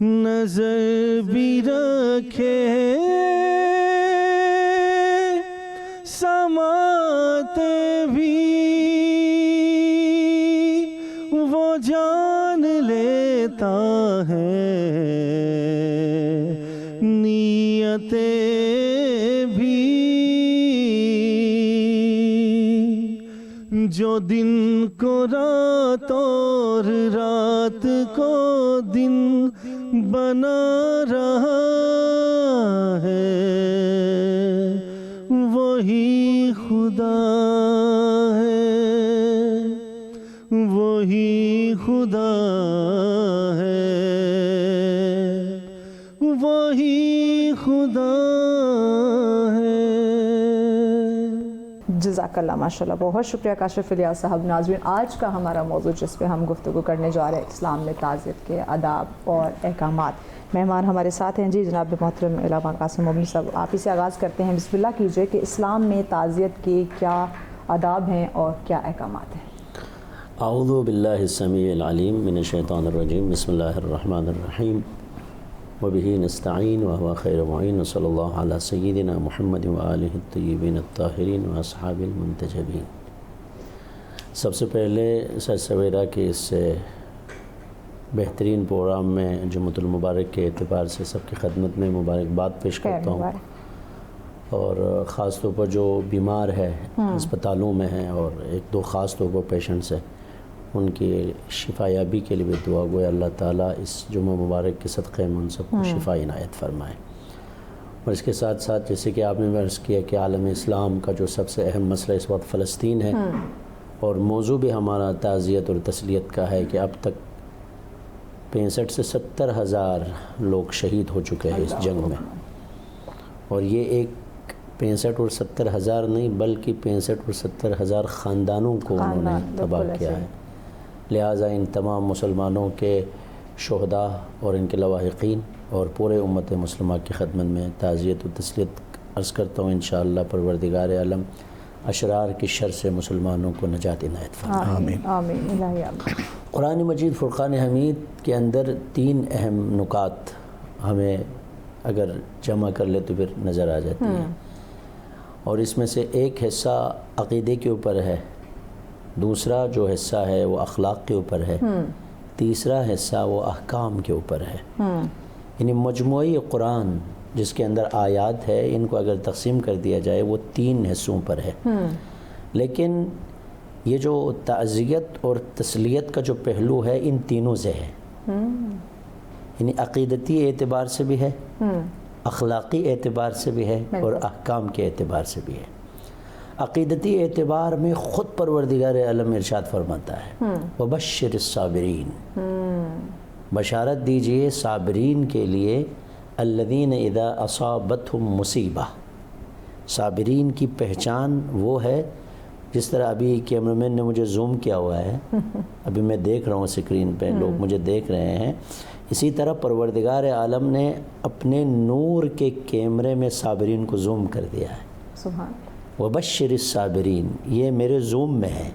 نظر بھی رکھے سماتے بھی وہ جان لیتا ہے نیتیں بھی جو دن کو رات اور رات کو دن بنا رہا ہے وہی خدا ہے وہی خدا ہے وہی خدا ہے۔ جزاک اللہ، ماشاء اللہ، بہت شکریہ کاشف الیاس صاحب۔ ناظرین، آج کا ہمارا موضوع جس پہ ہم گفتگو کرنے جا رہے ہیں اسلام میں تعزیت کے آداب اور احکامات، مہمان ہمارے ساتھ ہیں جی جناب محترم علامہ قاسم مبنی صاحب۔ آپ ہی سے آغاز کرتے ہیں، بسم اللہ کیجئے کہ اسلام میں تعزیت کے کیا آداب ہیں اور کیا احکامات ہیں؟ اعوذ باللہ السمیع العلیم من الشیطان الرجیم، بسم اللہ الرحمن الرحیم، وبہ نستعین وہو خیر معین، وصلی اللہ علی سیدنا محمد وآلہ الطیبین الطاہرین واصحاب المنتجبین۔ سب سے پہلے سر سویرا کے اس بہترین پروگرام میں جمعۃ المبارک کے اعتبار سے سب کی خدمت میں مبارکباد پیش کرتا ہوں، اور خاص طور پر جو بیمار ہے ہسپتالوں میں ہیں اور ایک دو خاص طور پر پیشنٹس ہیں، ان کی شفا یابی کے لیے بھی دعا گو اللہ تعالیٰ اس جمعہ مبارک کے صدقے میں ان سب کو شفا عنایت فرمائے۔ اور اس کے ساتھ ساتھ جیسے کہ آپ نے عرض کیا کہ عالم اسلام کا جو سب سے اہم مسئلہ اس وقت فلسطین ہے، اور موضوع بھی ہمارا تعزیت اور تسلیت کا ہے کہ اب تک 65 سے 70 ہزار لوگ شہید ہو چکے ہیں اس جنگ میں، اور یہ ایک 65 اور 70 ہزار نہیں بلکہ 65 اور 70 ہزار خاندانوں کو انہوں نے تباہ کیا ہے۔ لہٰذا ان تمام مسلمانوں کے شہداء اور ان کے لواحقین اور پورے امت مسلمہ کی خدمت میں تعزیت و تسلیت عرض کرتا ہوں۔ انشاءاللہ پروردگار عالم اشرار کی شر سے مسلمانوں کو نجات عنایت فرمائے، آمین آمین الہی آمین۔ قرآن مجید فرقان حمید کے اندر 3 اہم نکات ہمیں اگر جمع کر لے تو پھر نظر آ جاتی ہیں، اور اس میں سے ایک حصہ عقیدے کے اوپر ہے، دوسرا جو حصہ ہے وہ اخلاق کے اوپر ہے، تیسرا حصہ وہ احکام کے اوپر ہے۔ یعنی مجموعی قرآن جس کے اندر آیات ہے، ان کو اگر تقسیم کر دیا جائے وہ 3 حصوں پر ہے، لیکن یہ جو تعزیت اور تسلیت کا جو پہلو ہے ان تینوں سے ہے، یعنی عقیدتی اعتبار سے بھی ہے، اخلاقی اعتبار سے بھی ہے، اور احکام کے اعتبار سے بھی ہے۔ عقیدتی اعتبار میں خود پروردگار عالم ارشاد فرماتا ہے وَبَشِّرِ الصَّابِرِينَ، بشارت دیجئے صابرین کے لیے، الَّذِينَ اِذَا أَصَابَتْهُمْ مُصِیبَةٌ، صابرین کی پہچان وہ ہے، جس طرح ابھی کیمرہ مین نے مجھے زوم کیا ہوا ہے، ابھی میں دیکھ رہا ہوں اسکرین پہ، لوگ مجھے دیکھ رہے ہیں، اسی طرح پروردگار عالم نے اپنے نور کے کیمرے میں صابرین کو زوم کر دیا ہے۔ سبحان وَبَشِّرِ الصَّابِرِينَ، یہ میرے زوم میں ہے۔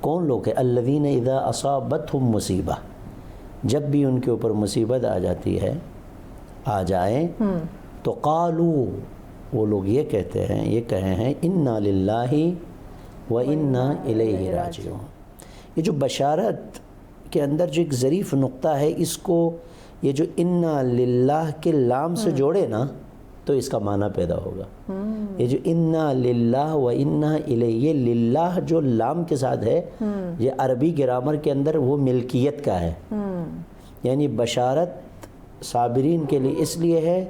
کون لوگ ہیں؟ الَّذِينَ اِذَا أَصَابَتْهُمْ مُصِیبَةٌ، جب بھی ان کے اوپر مصیبت آ جاتی ہے، آ جائے تو قالوا، وہ لوگ یہ کہتے ہیں، یہ کہے ہیں اِنَّا لِلَّهِ وَإِنَّا إِلَيْهِ رَاجِعُونَ۔ یہ جو بشارت کے اندر جو ایک ظریف نقطہ ہے، اس کو یہ جو اِنَّا لِلَّهِ کے لام سے جوڑے نا تو اس کا معنی پیدا ہوگا۔ یہ جو اِنَّا لِلَّهِ وَإِنَّا إِلَيْهِ، یہ للہ جو لام کے ساتھ ہے، یہ عربی گرامر کے اندر وہ ملکیت کا ہے، یعنی بشارت صابرین کے لیے اس لیے ہے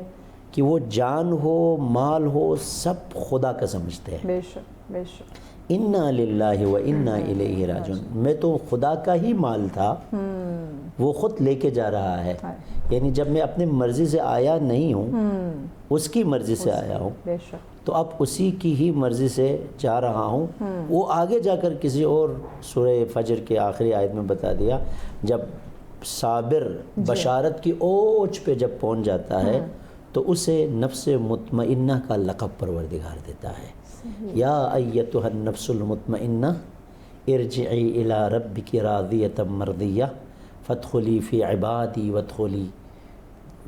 کہ وہ جان ہو مال ہو سب خدا کا سمجھتے ہیں۔ بے شک بے شک۔ اِنَّا لِلَّهِ وَإِنَّا إِلَيْهِ رَاجِعُونَ، میں تو خدا کا ہی مال تھا، وہ خود لے کے جا رہا ہے، یعنی جب میں اپنی مرضی سے آیا نہیں ہوں، اس کی مرضی سے آیا ہوں، بے شک، تو اب اسی کی ہی مرضی سے جا رہا ہوں۔ وہ آگے جا کر کسی اور سورہ فجر کے آخری آیت میں بتا دیا، جب صابر بشارت کی اوج پہ جب پہنچ جاتا ہے تو اسے نفس مطمئنہ کا لقب پروردگار دیتا ہے، یا ایتھا النفس المطمئنہ ارجعی الی ربک راضیۃ مرضیہ فادخلی فی عبادی وادخلی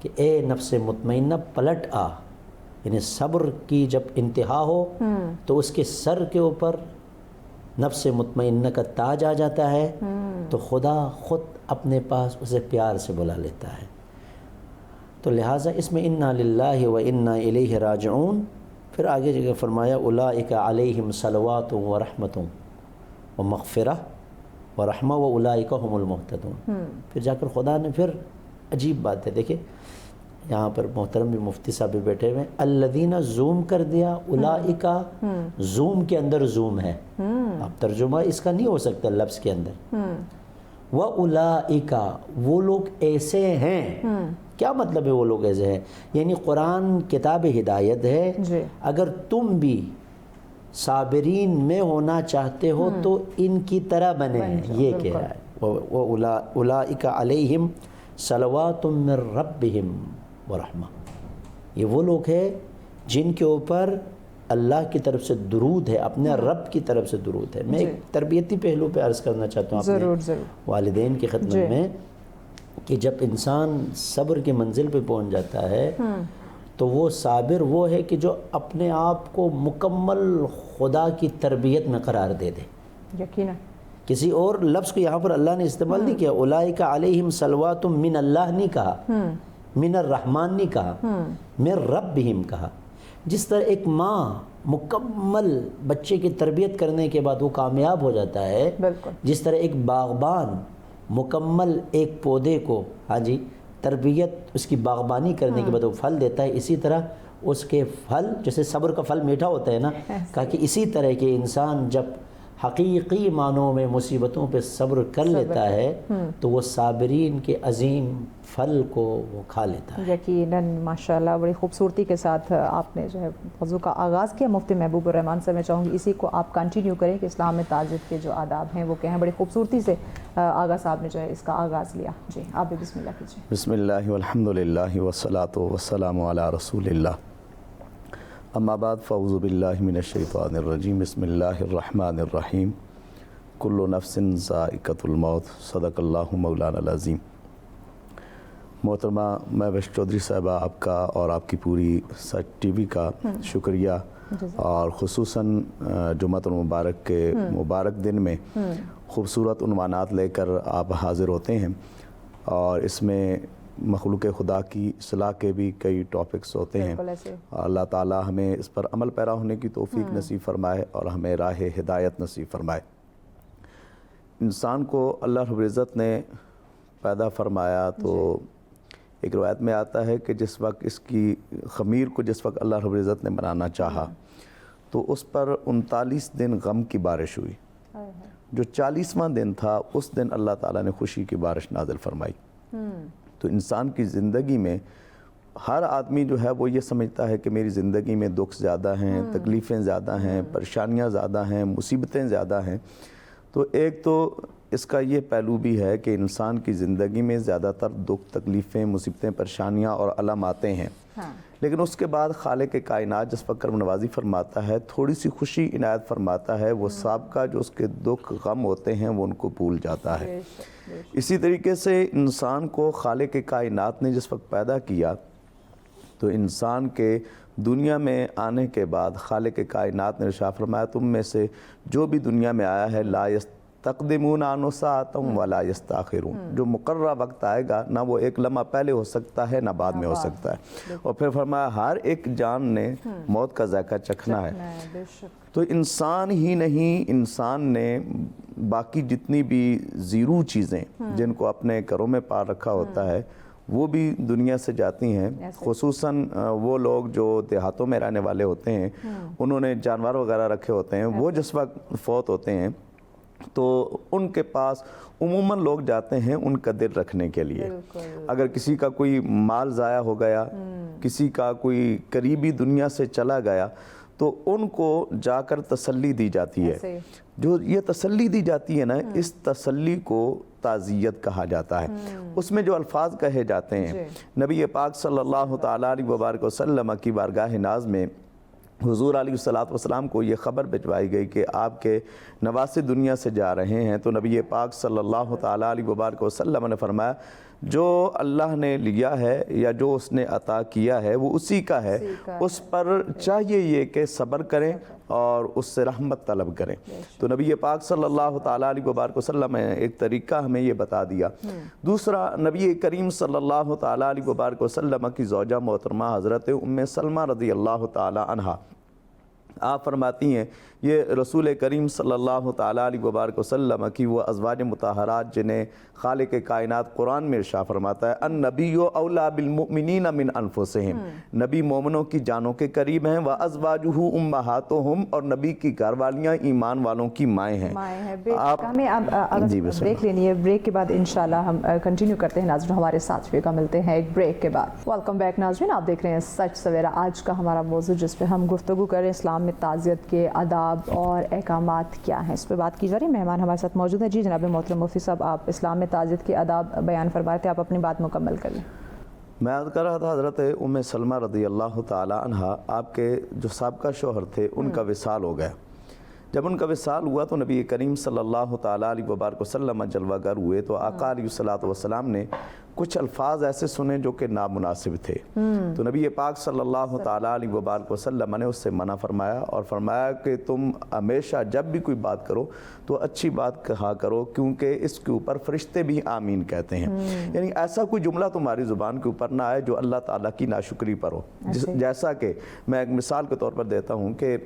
کہ اے نفس مطمئنہ پلٹ آ، یعنی صبر کی جب انتہا ہو تو اس کے سر کے اوپر نفس مطمئنہ کا تاج آ جاتا ہے، تو خدا خود اپنے پاس اسے پیار سے بلا لیتا ہے۔ تو لہٰذا اس میں انا للہ و انا الیہ راجعون، پھر آگے جگہ فرمایا اولئک علیہم صلوات و رحمت و مغفرہ و رحمہ و اولئک هم المہتدون۔ پھر جا کر خدا نے پھر عجیب بات ہے، دیکھیں یہاں پر محترم بھی مفتی صاحب بھی بیٹھے ہوئے ہیں، الذین زوم کر دیا، اولئک زوم کے اندر زوم ہے، اب ترجمہ اس کا نہیں ہو سکتا لفظ کے اندر، وَأُولَئِكَ وہ لوگ ایسے ہیں۔ کیا مطلب ہے وہ لوگ ایسے ہیں؟ یعنی قرآن کتاب ہدایت ہے، اگر تم بھی صابرین میں ہونا چاہتے ہو تو ان کی طرح بنے ہیں، یہ کہہ رہا ہے وَأُولَئِكَ عَلَيْهِمْ صلوات من ربہم ورحمہ، یہ وہ لوگ ہیں جن کے اوپر اللہ کی طرف سے درود ہے، اپنے رب کی طرف سے درود ہے۔ میں ایک تربیتی پہلو پہ عرض کرنا چاہتا ہوں اپنے والدین کی خدمت میں، کہ جب انسان صبر کی منزل پہ پہنچ جاتا ہے تو وہ صابر وہ ہے کہ جو اپنے آپ کو مکمل خدا کی تربیت میں قرار دے دے۔ یقیناً کسی اور لفظ کو یہاں پر اللہ نے استعمال نہیں کیا، اولئک علیہم صلوات من اللہ نہیں کہا، من الرحمن نہیں کہا، من ربہم کہا۔ جس طرح ایک ماں مکمل بچے کی تربیت کرنے کے بعد وہ کامیاب ہو جاتا ہے، جس طرح ایک باغبان مکمل ایک پودے کو تربیت اس کی باغبانی کرنے کے بعد وہ پھل دیتا ہے، اسی طرح اس کے پھل جیسے صبر کا پھل میٹھا ہوتا ہے نا، کہا کہ اسی طرح کہ انسان جب حقیقی معنوں میں مصیبتوں پہ صبر کر لیتا ہے تو وہ صابرین کے عظیم پھل کو وہ کھا لیتا ہے۔ یقیناً ماشاءاللہ بڑی خوبصورتی کے ساتھ آپ نے جو ہے موضوع کا آغاز کیا مفتی محبوب الرحمان سے، میں چاہوں گی اسی کو آپ کنٹینیو کریں کہ اسلام میں تہجد کے جو آداب ہیں وہ کیا ہیں۔ بڑی خوبصورتی سے آغا صاحب نے جو ہے اس کا آغاز لیا، جی آپ بھی بسم اللہ کیجیے۔ بسم اللہ والحمدللہ والصلاۃ والسلام علی رسول اللہ، اما بعد فاعوذ باللہ من الشیطان الرجیم، بسم اللہ الرحمن الرحیم، کل نفس ذائقۃ الموت، صدق اللہ مولانا العظیم۔ محترمہ مہوش چودھری صاحبہ، آپ کا اور آپ کی پوری سچ ٹی وی کا شکریہ، اور خصوصاً جمعۃ المبارک کے مبارک دن میں خوبصورت عنوانات لے کر آپ حاضر ہوتے ہیں، اور اس میں مخلوق خدا کی اصلاح کے بھی کئی ٹاپکس ہوتے ہیں۔ اللہ تعالی ہمیں اس پر عمل پیرا ہونے کی توفیق نصیب فرمائے اور ہمیں راہ ہدایت نصیب فرمائے۔ انسان کو اللہ رب العزت نے پیدا فرمایا تو ایک روایت میں آتا ہے کہ جس وقت اس کی خمیر کو جس وقت اللہ رب العزت نے بنانا چاہا تو اس پر 39 دن غم کی بارش ہوئی، جو 40واں دن تھا اس دن اللہ تعالیٰ نے خوشی کی بارش نازل فرمائی۔ تو انسان کی زندگی میں ہر آدمی جو ہے وہ یہ سمجھتا ہے کہ میری زندگی میں دکھ زیادہ ہیں، تکلیفیں زیادہ ہیں، پریشانیاں زیادہ ہیں، مصیبتیں زیادہ ہیں۔ تو ایک تو اس کا یہ پہلو بھی ہے کہ انسان کی زندگی میں زیادہ تر دکھ، تکلیفیں، مصیبتیں، پریشانیاں اور الم آتے ہیں، لیکن اس کے بعد خالق کائنات جس پر کرم نوازی فرماتا ہے، تھوڑی سی خوشی عنایت فرماتا ہے، وہ سابقہ جو اس کے دکھ غم ہوتے ہیں وہ ان کو بھول جاتا ہے۔ اسی طریقے سے انسان کو خالق کائنات نے جس وقت پیدا کیا تو انسان کے دنیا میں آنے کے بعد خالق کائنات نے ارشاد فرمایا تم میں سے جو بھی دنیا میں آیا ہے لا یستقدمون عنہ ساعۃ ولا یستاخرون، جو مقررہ وقت آئے گا نہ وہ ایک لمحہ پہلے ہو سکتا ہے نہ بعد میں ہو سکتا ہے، اور پھر فرمایا ہر ایک جان نے موت کا ذائقہ چکھنا ہے۔ تو انسان ہی نہیں، انسان نے باقی جتنی بھی زیرو چیزیں جن کو اپنے گھروں میں پال رکھا ہوتا ہے وہ بھی دنیا سے جاتی ہیں، خصوصاً وہ لوگ جو دیہاتوں میں رہنے والے ہوتے ہیں، انہوں نے جانور وغیرہ رکھے ہوتے ہیں، وہ جس وقت فوت ہوتے ہیں تو ان کے پاس عموماً لوگ جاتے ہیں ان کا دل رکھنے کے لیے۔ اگر کسی کا کوئی مال ضائع ہو گیا، کسی کا کوئی قریبی دنیا سے چلا گیا تو ان کو جا کر تسلی دی جاتی ہے۔ جو یہ تسلی دی جاتی ہے نا، اس تسلی کو تعزیت کہا جاتا ہے۔ اس میں جو الفاظ کہے جاتے ہیں، نبی پاک صلی اللہ تعالیٰ علیہ وبارک وسلم کی بارگاہ ناز میں حضور علیہ السلام کو یہ خبر بھجوائی گئی کہ آپ کے نواسے دنیا سے جا رہے ہیں، تو نبی پاک صلی اللہ تعالیٰ علیہ وبارک وسلم نے فرمایا جو اللہ نے لیا ہے یا جو اس نے عطا کیا ہے وہ اسی کا ہے، اس پر چاہیے یہ کہ صبر کریں اور اس سے رحمت طلب کریں۔ تو نبی پاک صلی اللہ تعالیٰ علیہ وبارک وسلم نے ایک طریقہ ہمیں یہ بتا دیا۔ دوسرا، نبی کریم صلی اللہ تعالیٰ علیہ وبارک وسلم کی زوجہ محترمہ حضرت ام سلمہ رضی اللہ تعالیٰ عنہا، آپ فرماتی ہیں یہ رسول کریم صلی اللہ تعالیٰ علیہ وبارک وسلم کی وہ ازواج مطہرات جنہیں خالق کائنات قرآن میں ارشاد فرماتا ہے النبی اولیٰ بالمؤمنین من انفسہم، نبی مومنوں کی جانوں کے قریب ہیں، وازواجہ امہاتہم، اور نبی کی گھر والیاں ایمان والوں کی مائیں ہیں۔ ہمیں اب بریک لینی ہے، بریک کے بعد انشاءاللہ ہم کنٹینیو کرتے ہیں۔ ناظرین ہمارے ساتھ رہیے گا، ملتے ہیں ایک بریک کے بعد۔ ویلکم بیک ناظرین، آپ دیکھ رہے ہیں سچ سویرا۔ آج کا ہمارا موضوع جس پہ ہم گفتگو کر رہے ہیں اسلام میں تعزیت کے آداب اور احکامات کیا ہیں، اس پہ بات کی جا رہی ہے۔ مہمان ہمارے ساتھ موجود ہیں۔ جی جناب محترم مفتی صاحب، آپ اسلام میں تعزیت کے آداب بیان فرما رہے تھے، آپ اپنی بات مکمل کر لیں۔ میں عرض کر رہا تھا حضرت ام سلمہ رضی اللہ تعالیٰ عنہا، آپ کے جو سابقہ شوہر تھے ان کا وصال ہو گیا۔ جب ان کا وصال ہوا تو نبی کریم صلی اللہ تعالیٰ علیہ وبارک وسلم جلوہ گر ہوئے تو آقا علیہ الصلوۃ والسلام نے کچھ الفاظ ایسے سنے جو کہ نامناسب تھے، تو نبی پاک صلی اللہ تعالیٰ علیہ وبارک وسلم نے اس سے منع فرمایا اور فرمایا کہ تم ہمیشہ جب بھی کوئی بات کرو تو اچھی بات کہا کرو، کیونکہ اس کے اوپر فرشتے بھی آمین کہتے ہیں۔ یعنی ایسا کوئی جملہ تمہاری زبان کے اوپر نہ آئے جو اللہ تعالیٰ کی ناشکری پر ہو۔ جیسا کہ میں ایک مثال کے طور پر دیتا ہوں کہ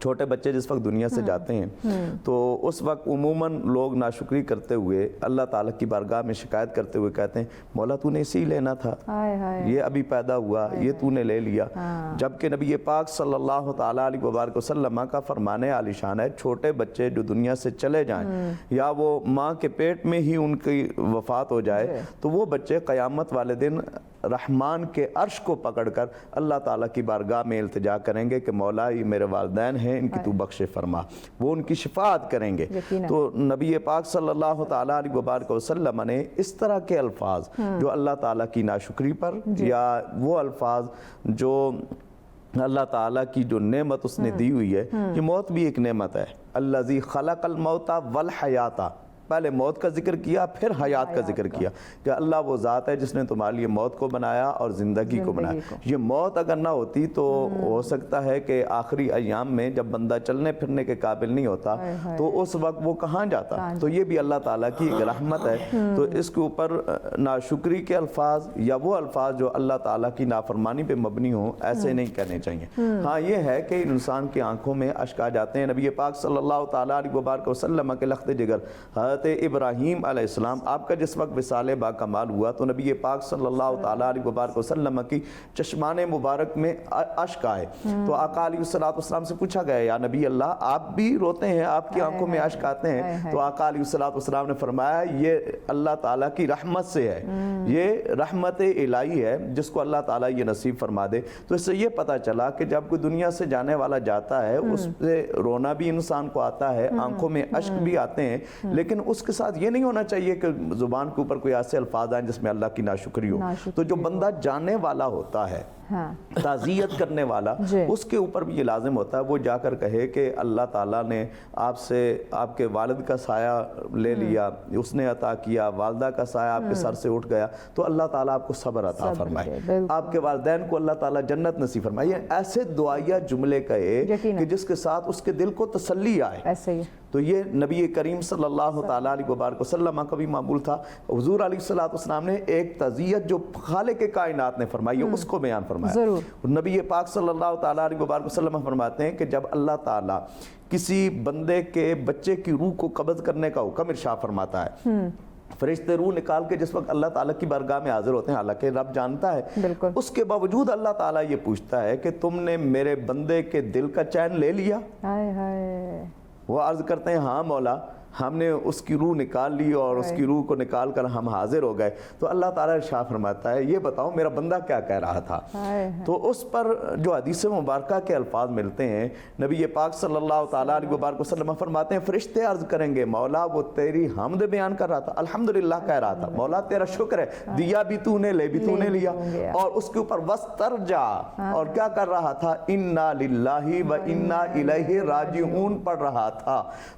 چھوٹے بچے جس وقت دنیا سے جاتے ہیں تو اس وقت عموماً لوگ ناشکری کرتے ہوئے اللہ تعالیٰ کی بارگاہ میں شکایت کرتے ہوئے کہتے ہیں مولا تو نے اسی لینا تھا، یہ ابھی پیدا ہوا، یہ تو نے لے لیا۔ جبکہ نبی پاک صلی اللہ تعالیٰ علیہ وبارک وسلم کا فرمان عالی شان ہے، چھوٹے بچے جو دنیا سے چلے جائیں یا وہ ماں کے پیٹ میں ہی ان کی وفات ہو جائے تو وہ بچے قیامت والے دن رحمان کے عرش کو پکڑ کر اللہ تعالیٰ کی بارگاہ میں التجا کریں گے کہ مولا یہ میرے والدین ہیں، ان کی تو بخش فرما، وہ ان کی شفاعت کریں گے۔ تو نبی پاک صلی اللہ تعالیٰ علیہ وبارک وسلم نے اس طرح کے الفاظ جو اللہ تعالیٰ کی ناشکری پر یا وہ الفاظ جو اللہ تعالیٰ کی جو نعمت اس نے دی ہوئی ہے، یہ موت بھی ایک نعمت ہے، الذی خلق الموت والحیات، پہلے موت کا ذکر کیا پھر حیات کا ذکر کیا کہ اللہ وہ ذات ہے جس نے تمہارے لیے موت کو بنایا اور زندگی کو بنایا۔ یہ موت اگر نہ ہوتی تو ہو سکتا ہے کہ آخری ایام میں جب بندہ چلنے پھرنے کے قابل نہیں ہوتا تو اس وقت وہ کہاں جاتا۔ تو یہ بھی اللہ تعالیٰ کی ایک رحمت ہے۔ تو اس کے اوپر ناشکری کے الفاظ یا وہ الفاظ جو اللہ تعالیٰ کی نافرمانی پہ مبنی ہوں ایسے نہیں کہنے چاہیے۔ ہاں یہ ہے کہ انسان کی آنکھوں میں اشک آ جاتے ہیں۔ نبی پاک صلی اللہ تعالیٰ علیہ وبارک وسلم کے لخت جگر حضرت ابراہیم علیہ السلام، آپ کا جس وقت وصال با کمال ہوا تو نبی پاک صلی اللہ تعالیٰ علیہ وبارک وسلم کی چشمان مبارک میں اشک آئے تو آقا علیہ السلام سے پوچھا گیا یا نبی اللہ آپ بھی روتے ہیں، آپ کی آنکھوں میں اشک آتے ہیں؟ تو آقا علیہ السلام نے فرمایا یہ اللہ تعالیٰ کی رحمت سے ہے، یہ رحمت الہی ہے جس کو اللہ تعالیٰ یہ نصیب فرما دے۔ تو اس سے یہ پتہ چلا کہ جب کوئی دنیا سے جانے والا جاتا ہے اس سے رونا بھی انسان کو آتا ہے، آنکھوں میں اشک بھی آتے ہیں، لیکن اس کے ساتھ یہ نہیں ہونا چاہیے کہ زبان کے اوپر کوئی ایسے الفاظ آئیں جس میں اللہ کی ناشکری ہو۔ تو جو بندہ جانے والا ہوتا ہے، تعزیت کرنے والا، اس کے اوپر بھی یہ لازم ہوتا ہے وہ جا کر کہے کہ اللہ تعالیٰ نے آپ سے آپ کے والد کا سایہ لے لیا، اس نے عطا کیا، والدہ کا سایہ آپ کے سر سے اٹھ گیا تو اللہ تعالیٰ آپ کو صبر عطا فرمائے، آپ کے والدین کو اللہ تعالیٰ جنت نصیب فرمائے۔ یہ ایسے دعائیہ جملے کہے کہ جس کے ساتھ اس کے دل کو تسلی آئے۔ تو یہ نبی کریم صلی اللہ تعالیٰ علیہ وبارک وسلم کا بھی معمول تھا۔ حضور علیہ السلام نے ایک تعزیت جو خالق کائنات نے فرمائی ہے اس کو بیان فرمایا۔ نبی پاک صلی اللہ تعالیٰ علیہ وبارک وسلم فرماتے ہیں کہ جب اللہ تعالیٰ کسی بندے کے بچے کی روح کو قبض کرنے کا حکم ارشاد فرماتا ہے، فرشتے روح نکال کے جس وقت اللہ تعالیٰ کی بارگاہ میں حاضر ہوتے ہیں، حالانکہ رب جانتا ہے، اس کے باوجود اللہ تعالیٰ یہ پوچھتا ہے کہ تم نے میرے بندے کے دل کا چین لے لیا؟ وہ عرض کرتے ہیں ہاں مولا، ہم نے اس کی روح نکال لی اور اس کی روح کو نکال کر ہم حاضر ہو گئے۔ تو اللہ تعالیٰ ارشاد فرماتا ہے یہ بتاؤ میرا بندہ کیا کہہ رہا تھا؟ تو اس پر جو حدیث مبارکہ کے الفاظ ملتے ہیں، نبی پاک صلی اللہ تعالیٰ علیہ وبارک وسلم فرماتے ہیں فرشتے عرض کریں گے مولا وہ تیری حمد بیان کر رہا تھا، الحمدللہ کہہ رہا تھا، مولا تیرا شکر ہے، دیا بھی تو نے، لے بھی تو نے لیا، اور اس کے اوپر وسترجع، اور کیا کر رہا تھا؟ انا للہ و انا الیہ راجعون پڑھ رہا تھا۔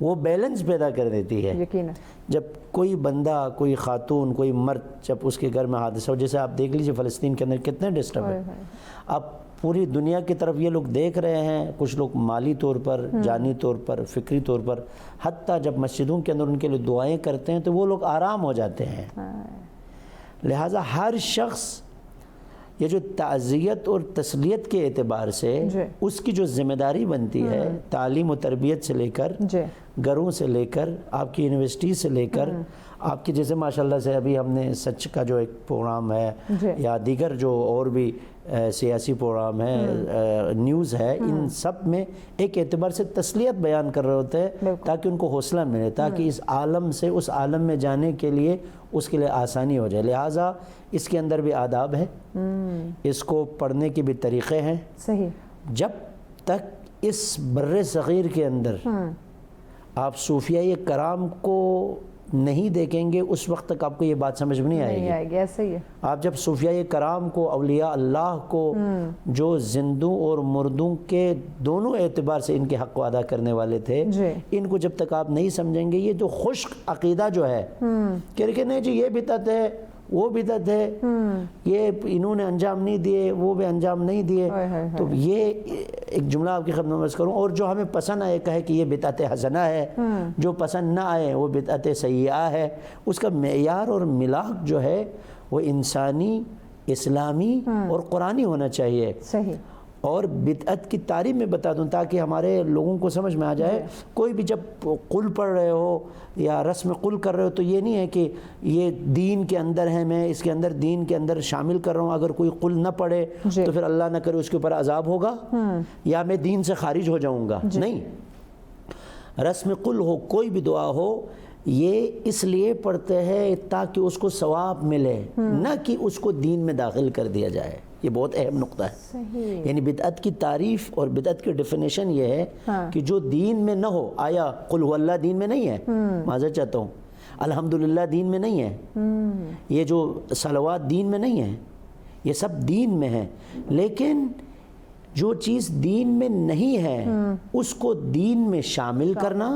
وہ بیلنس پیدا کر دیتی ہے. یقیناً جب کوئی بندہ، کوئی خاتون، کوئی مرد جب اس کے گھر میں حادثہ ہو، جیسے آپ دیکھ لیجیے فلسطین کے اندر کتنے ڈسٹرب ہے. اب پوری دنیا کی طرف یہ لوگ دیکھ رہے ہیں، کچھ لوگ مالی طور پر، جانی طور پر، فکری طور پر، حتیٰ جب مسجدوں کے اندر ان کے لیے دعائیں کرتے ہیں تو وہ لوگ آرام ہو جاتے ہیں. لہٰذا ہر شخص یہ جو تعزیت اور تسلیت کے اعتبار سے اس کی جو ذمہ داری بنتی ہے، تعلیم و تربیت سے لے کر، گھروں سے لے کر، آپ کی یونیورسٹی سے لے کر، آپ کی جیسے ماشاءاللہ سے ابھی ہم نے سچ کا جو ایک پروگرام ہے یا دیگر جو اور بھی سیاسی پروگرام ہے، نیوز ہے، ان سب میں ایک اعتبار سے تسلیت بیان کر رہے ہوتے ہیں تاکہ ان کو حوصلہ ملے، تاکہ اس عالم سے اس عالم میں جانے کے لیے اس کے لیے آسانی ہو جائے. لہٰذا اس کے اندر بھی آداب ہے، اس کو پڑھنے کے بھی طریقے ہیں. صحیح. جب تک اس بر صغیر کے اندر آپ صوفیاء کرام کو نہیں دیکھیں گے اس وقت تک آپ کو یہ بات سمجھ میں نہیں آئے گی. ایسے ہی ہے. آپ جب صوفیاء کرام کو، اولیاء اللہ کو، جو زندوں اور مردوں کے دونوں اعتبار سے ان کے حق کو ادا کرنے والے تھے، ان کو جب تک آپ نہیں سمجھیں گے، یہ جو خشک عقیدہ جو ہے کہ نہیں جی یہ بدعت ہے، وہ بدعت ہے، یہ انہوں نے انجام نہیں دیے، وہ بھی انجام نہیں دیے، تو یہ ایک جملہ آپ کی خدمت میں عرض کروں. اور جو ہمیں پسند آئے کہے کہ یہ بدعت حسنہ ہے، جو پسند نہ آئے وہ بدعت سیئہ ہے. اس کا معیار اور ملاک جو ہے وہ انسانی، اسلامی اور قرآنی ہونا چاہیے. صحیح. اور بدعت کی تعریف میں بتا دوں تاکہ ہمارے لوگوں کو سمجھ میں آ جائے. کوئی بھی جب قل پڑھ رہے ہو یا رسم قل کر رہے ہو تو یہ نہیں ہے کہ یہ دین کے اندر ہے، میں اس کے اندر دین کے اندر شامل کر رہا ہوں، اگر کوئی قل نہ پڑھے تو پھر اللہ نہ کرے اس کے اوپر عذاب ہوگا یا میں دین سے خارج ہو جاؤں گا. نہیں، رسم قل ہو، کوئی بھی دعا ہو، یہ اس لیے پڑھتے ہیں تاکہ اس کو ثواب ملے، نہ کہ اس کو دین میں داخل کر دیا جائے. یہ بہت اہم نقطہ ہے. یعنی بدعت کی تعریف اور بدعت کی ڈیفینیشن یہ ہے کہ جو دین میں نہ ہو. آیا قل هو اللہ دین میں نہیں ہے؟ معذرت چاہتا ہوں. الحمدللہ دین میں نہیں ہے. یہ جو صلوات دین میں نہیں ہے. یہ سب دین میں ہے، لیکن جو چیز دین میں نہیں ہے اس کو دین میں شامل کرنا،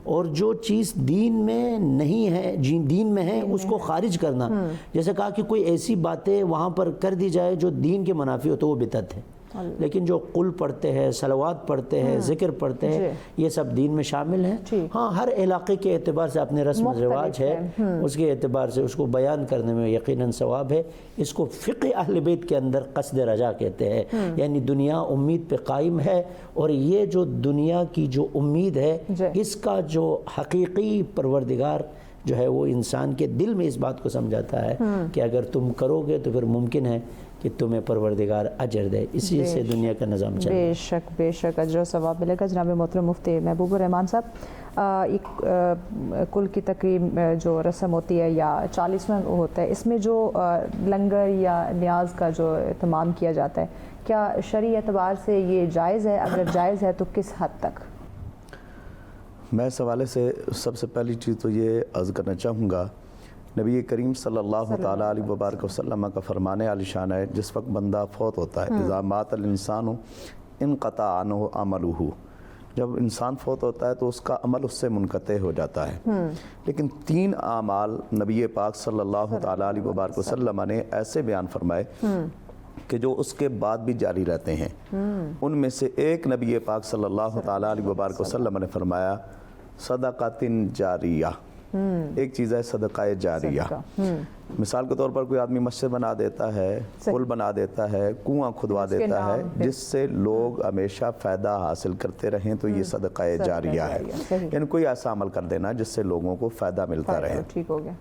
اور جو چیز دین میں نہیں ہے، دین میں ہے، اس کو خارج کرنا. جیسے کہا کہ کوئی ایسی باتیں وہاں پر کر دی جائے جو دین کے منافی ہو تو وہ بدعت ہے. لیکن جو قل پڑھتے ہیں، صلوات پڑھتے ہیں، ذکر پڑھتے ہیں، یہ سب دین میں شامل ہیں. ہاں، ہر علاقے کے اعتبار سے اپنے رسم و رواج ہے، اس کے اعتبار سے اس کو بیان کرنے میں یقیناً ثواب ہے. اس کو فقہ اہل بیت کے اندر قصد رجا کہتے ہیں. یعنی دنیا امید پہ قائم ہے، اور یہ جو دنیا کی جو امید ہے اس کا جو حقیقی پروردگار جو ہے وہ انسان کے دل میں اس بات کو سمجھاتا ہے کہ اگر تم کرو گے تو پھر ممکن ہے کہ تمہیں پروردگار اجر دے. اسی سے دنیا کا نظام چلے. بے شک بے شک اجر و ثواب ملے گا. جناب محترم مفتی محبوب الرحمان صاحب، ایک کل کی تقریب جو رسم ہوتی ہے یا 40واں ہوتا ہے، اس میں جو لنگر یا نیاز کا جو اہتمام کیا جاتا ہے، کیا شرعی اعتبار سے یہ جائز ہے؟ اگر جائز ہے تو کس حد تک؟ میں اس حوالے سے سب سے پہلی چیز تو یہ عرض کرنا چاہوں گا، نبی کریم صلی اللہ تعالیٰ علیہ وبارک وسلم کا فرمان عالی شان ہے، جس وقت بندہ فوت ہوتا ہے، اذا مات الانسان انقطع عنہ عملہ، جب انسان فوت ہوتا ہے تو اس کا عمل اس سے منقطع ہو جاتا ہے. لیکن 3 اعمال نبی پاک صلی اللہ تعالیٰ علیہ وبارک وسلم نے ایسے بیان فرمائے کہ جو اس کے بعد بھی جاری رہتے ہیں. ان میں سے ایک نبی پاک صلی اللہ تعالیٰ علیہ وبارک وسلم نے فرمایا صدقۃ جاریہ. ایک چیز ہے صدقہ جاریہ. مثال کے طور پر کوئی آدمی مسجد بنا دیتا ہے، پل بنا دیتا ہے، کنواں کھدوا دیتا ہے، جس سے لوگ ہمیشہ فائدہ حاصل کرتے رہیں، تو یہ صدقہ جاریہ ہے. یعنی کوئی ایسا عمل کر دینا جس سے لوگوں کو فائدہ ملتا رہے. ٹھیک ہو گیا.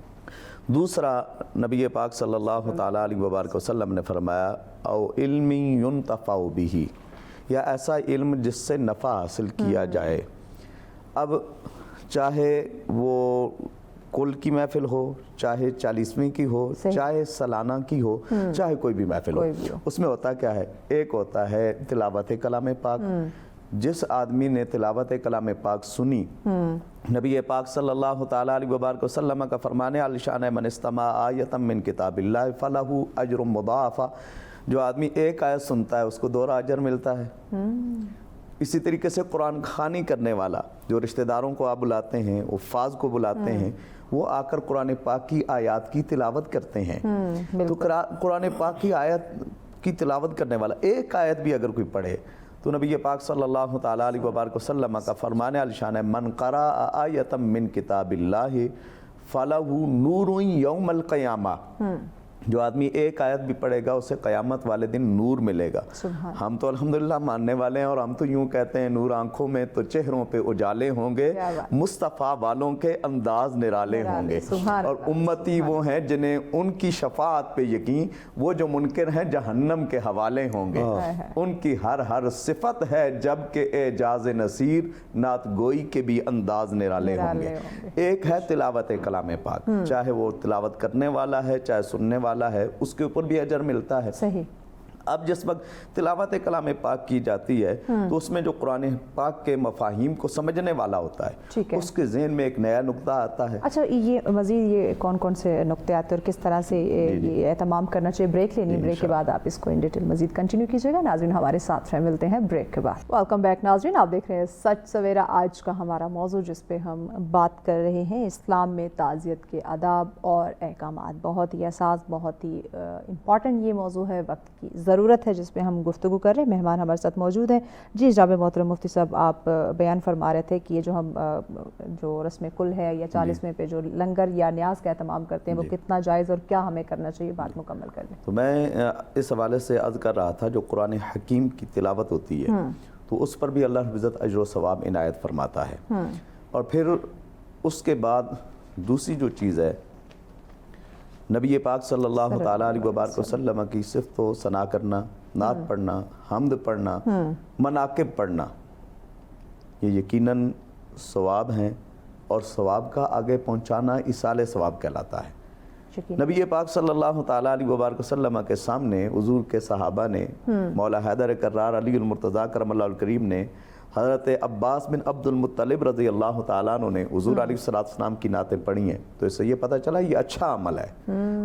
دوسرا نبی پاک صلی اللہ تعالیٰ علیہ وبارک وسلم نے فرمایا او علم ينتفع به، یا ایسا علم جس سے نفع حاصل کیا جائے. اب چاہے وہ کل کی محفل ہو، چاہے 40ویں کی ہو، چاہے سالانہ کی ہو، چاہے کوئی بھی محفل ہو، اس میں ہوتا کیا ہے؟ ایک ہوتا ہے تلاوت کلام پاک. جس آدمی نے تلاوت کلام پاک سنی، نبی پاک صلی اللہ تعالیٰ علیہ وبارک وسلم کا فرمان عالی شان ہے من استمع آیۃ من کتاب اللہ فلہ اجر مضاعف. جو آدمی ایک آیت سنتا ہے اس کو 2 اجر ملتا ہے. اسی طریقے سے قرآن خوانی کرنے والا، جو رشتہ داروں کو آپ بلاتے ہیں، حفاظ کو بلاتے ہیں، وہ آ کر قرآن پاک کی آیات کی تلاوت کرتے ہیں. تو قرآن پاک کی آیت کی تلاوت کرنے والا ایک آیت بھی اگر کوئی پڑھے تو نبی پاک صلی اللہ تعالیٰ علیہ وبارک وسلم کا فرمان عالیشان ہے، من قرأ آیۃ من کتاب اللہ فلہ نور یوم القیامہ. جو آدمی ایک آیت بھی پڑھے گا اسے قیامت والے دن نور ملے گا. ہم تو الحمدللہ ماننے والے ہیں، اور ہم تو یوں کہتے ہیں نور آنکھوں میں تو چہروں پہ اجالے ہوں گے، مصطفیٰ والوں کے انداز نرالے ہوں گے. اور امتی وہ ہیں جنہیں ان کی شفاعت پہ یقین، وہ جو منکر ہیں جہنم کے حوالے ہوں گے. ان کی ہر صفت ہے جب کہ اعجاز نصیر، نعت گوئی کے بھی انداز نرالے ہوں گے. ایک ہے تلاوت کلام پاک، چاہے وہ تلاوت کرنے والا ہے چاہے سننے والا ہے، اس کے اوپر بھی اجر ملتا ہے. صحیح. اب جس وقت تلاوت کلام پاک کی جاتی ہے تو اس میں جو قرآن پاک کے مفاہیم کو سمجھنے والا ہوتا ہے، اس کے ذہن میں ایک نیا نقطہ آتا ہے. اچھا، یہ مزید یہ کون کون سے نقطے آتے ہیں اور کس طرح سے یہ اہتمام کرنا چاہیے؟ بریک لینی، بریک کے بعد آپ اس کو ان ڈیٹیل مزید کنٹینیو کیجیے گا. ناظرین ہمارے ساتھ رہیں، ملتے ہیں بریک کے بعد. ویلکم بیک ناظرین، آپ دیکھ رہے ہیں سچ سویرا. آج کا ہمارا موضوع جس پہ ہم بات کر رہے ہیں، اسلام میں تعزیت کے آداب اور احکامات. بہت ہی حساس، بہت ہی امپورٹنٹ یہ موضوع ہے، وقت کی ضرورت ہے جس پہ ہم گفتگو کر رہے ہیں. مہمان ہمارے ساتھ موجود ہیں. جی جناب محترم مفتی صاحب، آپ بیان فرما رہے تھے کہ یہ جو ہم جو رسم کل ہے یا 40ویں پہ جو لنگر یا نیاز کا اہتمام کرتے ہیں وہ کتنا جائز اور کیا ہمیں کرنا چاہیے، بات مکمل کر لیں. تو میں اس حوالے سے عرض کر رہا تھا، جو قرآن حکیم کی تلاوت ہوتی ہے تو اس پر بھی اللہ رب العزت اجر و ثواب عنایت فرماتا ہے. اور پھر اس کے بعد دوسری جو چیز ہے، نبی پاک صلی اللہ تعالیٰ علیہ وبارک وسلم کی صفت و ثنا کرنا، نعت پڑھنا، حمد پڑھنا، مناقب پڑھنا، یہ یقیناً ثواب ہیں، اور ثواب کا آگے پہنچانا ایصال ثواب کہلاتا ہے. نبی پاک صلی اللہ تعالیٰ علیہ وبارک وسلم کے سامنے حضور کے صحابہ نے، مولا حیدر کرار علی المرتضیٰ کرم اللہ الکریم نے حضرت عباس بن عبد المطلب رضی اللہ تعالیٰ عنہ نے حضور علیہ السلام کی نعتیں پڑھی ہیں، تو اس سے یہ پتہ چلا یہ اچھا عمل ہے.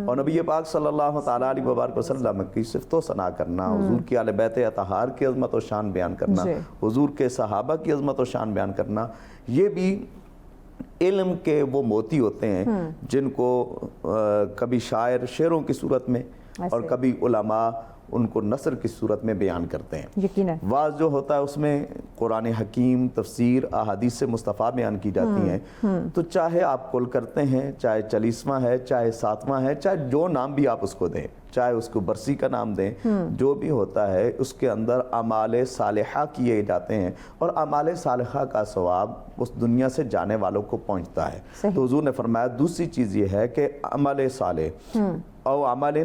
اور نبی پاک صلی اللہ تعالیٰ علیہ وبارک وسلم کی صفت و ثنا کرنا، حضور کی اہل بیت اطہار کی عظمت و شان بیان کرنا، حضور کے صحابہ کی عظمت و شان بیان کرنا، یہ بھی علم کے وہ موتی ہوتے ہیں جن کو کبھی شاعر شعروں کی صورت میں اور کبھی علماء ان کو نثر کی صورت میں بیان کرتے ہیں. یقیناً واعظ جو ہوتا ہے اس میں قرآن حکیم، تفسیر، احادیث مصطفیٰ بیان کی جاتی ہیں. تو چاہے آپ کل کرتے ہیں، چاہے 40واں ہے، چاہے 7واں ہے، چاہے جو نام بھی آپ اس کو دیں، چاہے اس کو برسی کا نام دیں، جو بھی ہوتا ہے اس کے اندر اعمال صالحہ کیے جاتے ہیں، اور اعمال صالحہ کا ثواب اس دنیا سے جانے والوں کو پہنچتا ہے. تو حضور نے فرمایا دوسری چیز یہ ہے کہ عمل صالح او عمل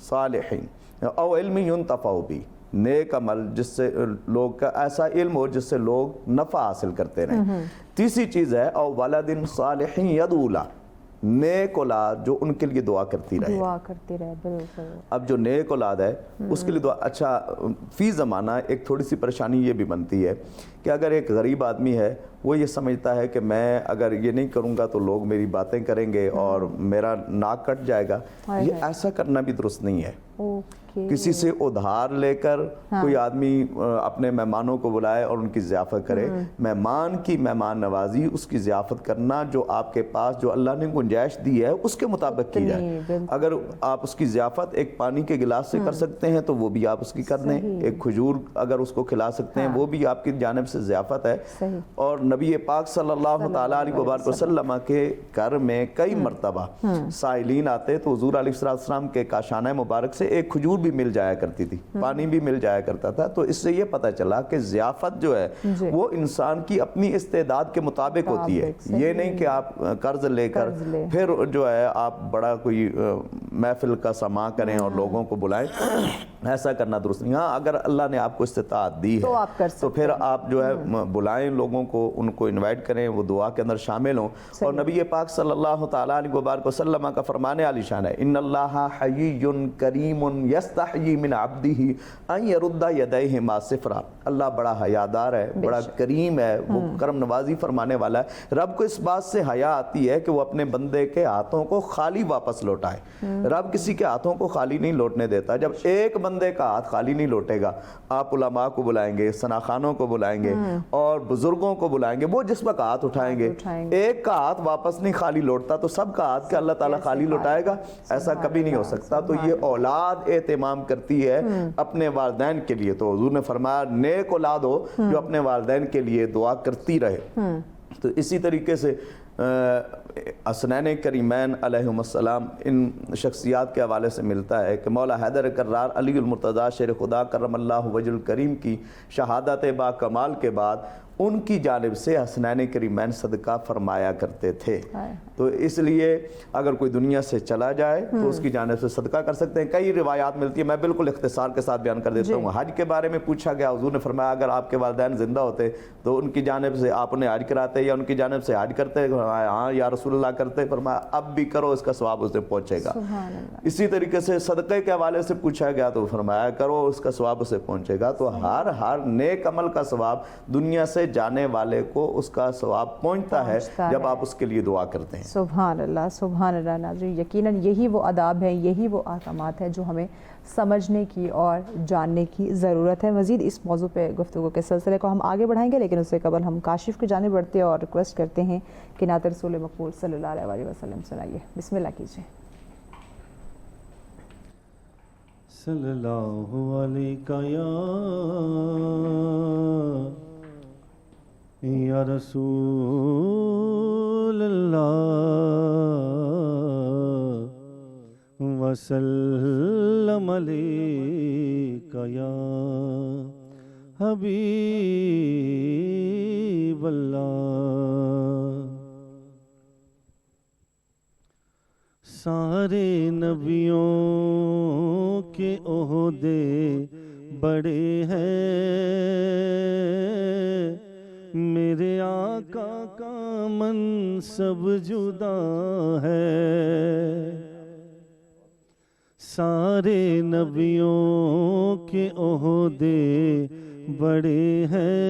صالح او علم ينتفع بھی، نیک عمل جس سے لوگ کا ایسا علم ہو جس سے لوگ نفع حاصل کرتے رہیں. تیسری چیز ہے او ولد صالح يدعو له، نیک اولاد جو ان کے لیے دعا کرتی رہے. بالکل. اب جو نیک اولاد ہے اس کے لیے دعا. اچھا، فی زمانہ ایک تھوڑی سی پریشانی یہ بھی بنتی ہے کہ اگر ایک غریب آدمی ہے، وہ یہ سمجھتا ہے کہ میں اگر یہ نہیں کروں گا تو لوگ میری باتیں کریں گے اور میرا ناک کٹ جائے گا. یہ ایسا کرنا بھی درست نہیں ہے. کسی سے ادھار لے کر کوئی آدمی اپنے مہمانوں کو بلائے اور ان کی ضیافت کرے. مہمان کی مہمان نوازی، اس کی ضیافت کرنا جو آپ کے پاس جو اللہ نے گنجائش دی ہے اس کے مطابق کی جائے. اگر آپ اس کی ضیافت ایک پانی کے گلاس سے کر سکتے ہیں تو وہ بھی آپ اس کی کر دیں. ایک کھجور اگر اس کو کھلا سکتے ہیں وہ بھی آپ کی جانب سے ضیافت ہے. اور نبی پاک صلی اللہ تعالیٰ علیہ وبارک وسلم کے گھر میں کئی مرتبہ سائلین آتے تو حضور علیہ السلام کے کاشانہ مبارک سے ایک کھجور بھی مل جایا کرتی تھی، پانی بھی مل جایا کرتا تھا. تو اس سے یہ پتہ چلا کہ ضیافت جو ہے وہ انسان کی اپنی استعداد کے مطابق ہوتی ہے. یہ نہیں کہ آپ قرض لے کر پھر جو ہے آپ بڑا کوئی محفل کا سما کریں اور لوگوں کو بلائیں. ایسا کرنا درست نہیں. ہاں، اگر اللہ نے آپ کو استطاعت دی ہے تو پھر آپ جو ہے بلائیں لوگوں کو، ان کو انوائٹ کریں، وہ دعا کے اندر شامل ہوں. اور نبی پاک صلی اللہ تعالیٰ علیہ وبارک وسلم کا فرمانے علی شان ہے ان اللہ حیی کریم یستحیی من عبدہ ان یرد یدیہ ما صفرا. اللہ بڑا حیادار ہے، بڑا کریم ہے، وہ کرم نوازی فرمانے والا ہے. رب کو اس بات سے حیا آتی ہے کہ وہ اپنے بندے کے ہاتھوں کو خالی واپس لوٹائے. رب کسی کے ہاتھوں کو خالی نہیں لوٹنے دیتا. جب ایک بندے کا ہاتھ خالی نہیں لوٹے گا، آپ علماء کو بلائیں گے، ثناخانوں کو بلائیں گے اور بزرگوں کو بلائیں گے، وہ جس وقت ہاتھ اٹھائیں گے، ایک کا ہاتھ واپس نہیں خالی لوٹتا تو سب کا ہاتھ کیا اللہ تعالیٰ خالی لوٹائے گا؟ ایسا کبھی نہیں ہو سکتا. تو یہ اولاد اہتمام کرتی ہے اپنے والدین کے لیے. تو حضور نے فرمایا نیک اولاد ہو جو اپنے والدین کے لیے دعا کرتی رہے. تو اسی طریقے سے حسنین کریمین علیہم السلام ان شخصیات کے حوالے سے ملتا ہے کہ مولا حیدر کرار علی المرتضیٰ شیر خدا کرم اللہ وجہ الکریم کی شہادت با کمال کے بعد ان کی جانب سے حسنین کریمین صدقہ فرمایا کرتے تھے. تو اس لیے اگر کوئی دنیا سے چلا جائے تو اس کی جانب سے صدقہ کر سکتے ہیں. کئی روایات ملتی ہیں، میں بالکل اختصار کے ساتھ بیان کر دیتا ہوں. حج کے بارے میں پوچھا گیا، حضور نے فرمایا اگر آپ کے والدین زندہ ہوتے تو ان کی جانب سے آپ انہیں حج کراتے یا ان کی جانب سے حج کرتے؟ ہاں یا رسول اللہ کرتے. فرمایا اب بھی کرو، اس کا ثواب اسے پہنچے گا. اسی طریقے سے صدقے کے حوالے سے پوچھا گیا تو فرمایا کرو، اس کا ثواب اسے پہنچے گا. تو ہر نیک عمل کا ثواب دنیا سے جانے والے کو اس کا ثواب پہنچتا ہے جب آپ اس کے لیے دعا کرتے ہیں. سبحان اللہ، سبحان اللہ. ناظرین یقیناً یہی وہ آداب ہیں، یہی وہ احکامات ہیں جو ہمیں سمجھنے کی اور جاننے کی ضرورت ہے. مزید اس موضوع پہ گفتگو کے سلسلے کو ہم آگے بڑھائیں گے، لیکن اس سے قبل ہم کاشف کی جانب بڑھتے ہیں اور ریکویسٹ کرتے ہیں کہ نعت رسول مقبول صلی اللہ علیہ وسلم سنائیے. بسم اللہ کیجیے. صلی اللہ علیہ یا رسول اللہ وسلم علیک یا حبیب اللہ. سارے نبیوں کے عہدے بڑے ہیں، میرے آقا کا منصب جدا ہے. سارے نبیوں کے عہدے بڑے ہیں،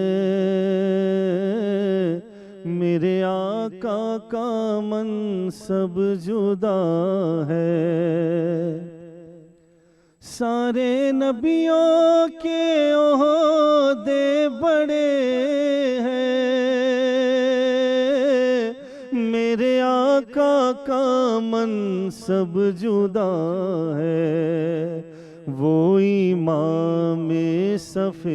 میرے آقا کا منصب جدا ہے. سارے نبیوں کے عہدے بڑے ہیں، میرے آقا کا منصب جدا ہے. وہ امام صف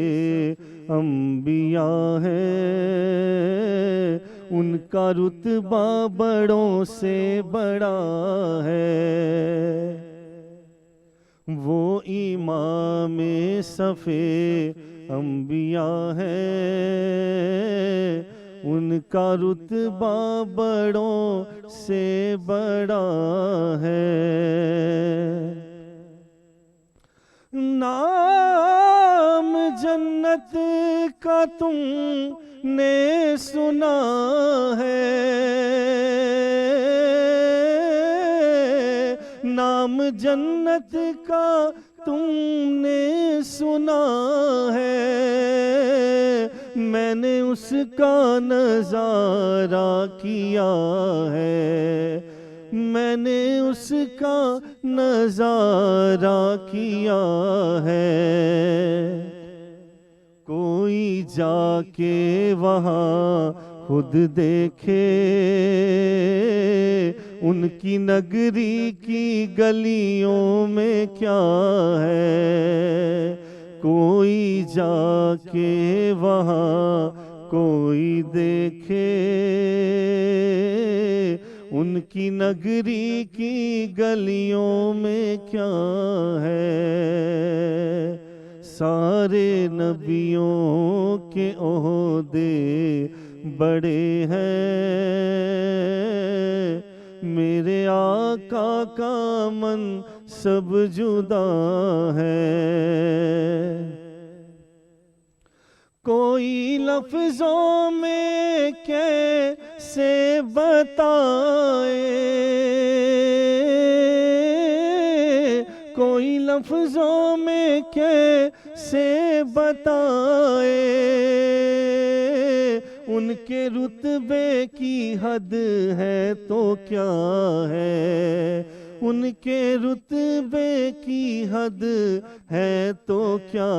انبیاء ہے، ان کا رتبہ بڑوں سے بڑا ہے. وہ امام صف انبیاء ہے، ان کا رتبہ بڑوں سے بڑا ہے. نام جنت کا تم نے سنا ہے، نام جنت کا تم نے سنا ہے. میں نے اس کا نظارہ کیا ہے، میں نے اس کا نظارہ کیا ہے. کوئی جا کے وہاں خود دیکھے، ان کی نگری کی گلیوں میں کیا ہے. کوئی جا کے وہاں کوئی دیکھے، ان کی نگری کی گلیوں میں کیا ہے. سارے نبیوں کے عہدے بڑے ہیں، میرے آقا کا منصب جدا ہے. کوئی لفظوں میں کیسے بتائے، کوئی لفظوں میں کیسے بتائے، ان کے رتبے کی حد ہے تو کیا ہے، ان کے رتبے کی حد ہے تو کیا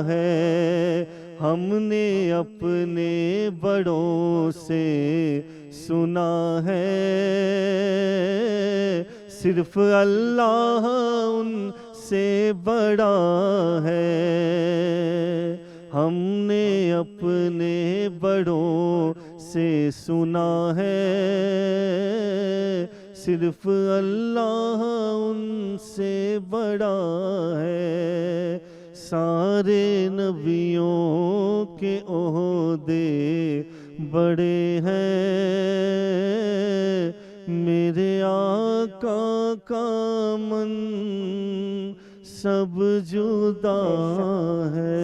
ہے، ہم نے اپنے بڑوں سے سنا ہے، صرف اللہ ان سے بڑا ہے، ہم نے اپنے بڑوں سے سنا ہے، صرف اللہ ان سے بڑا ہے، سارے نبیوں کے عہدے بڑے ہیں، میرے آقا کا من سب جدا ہے۔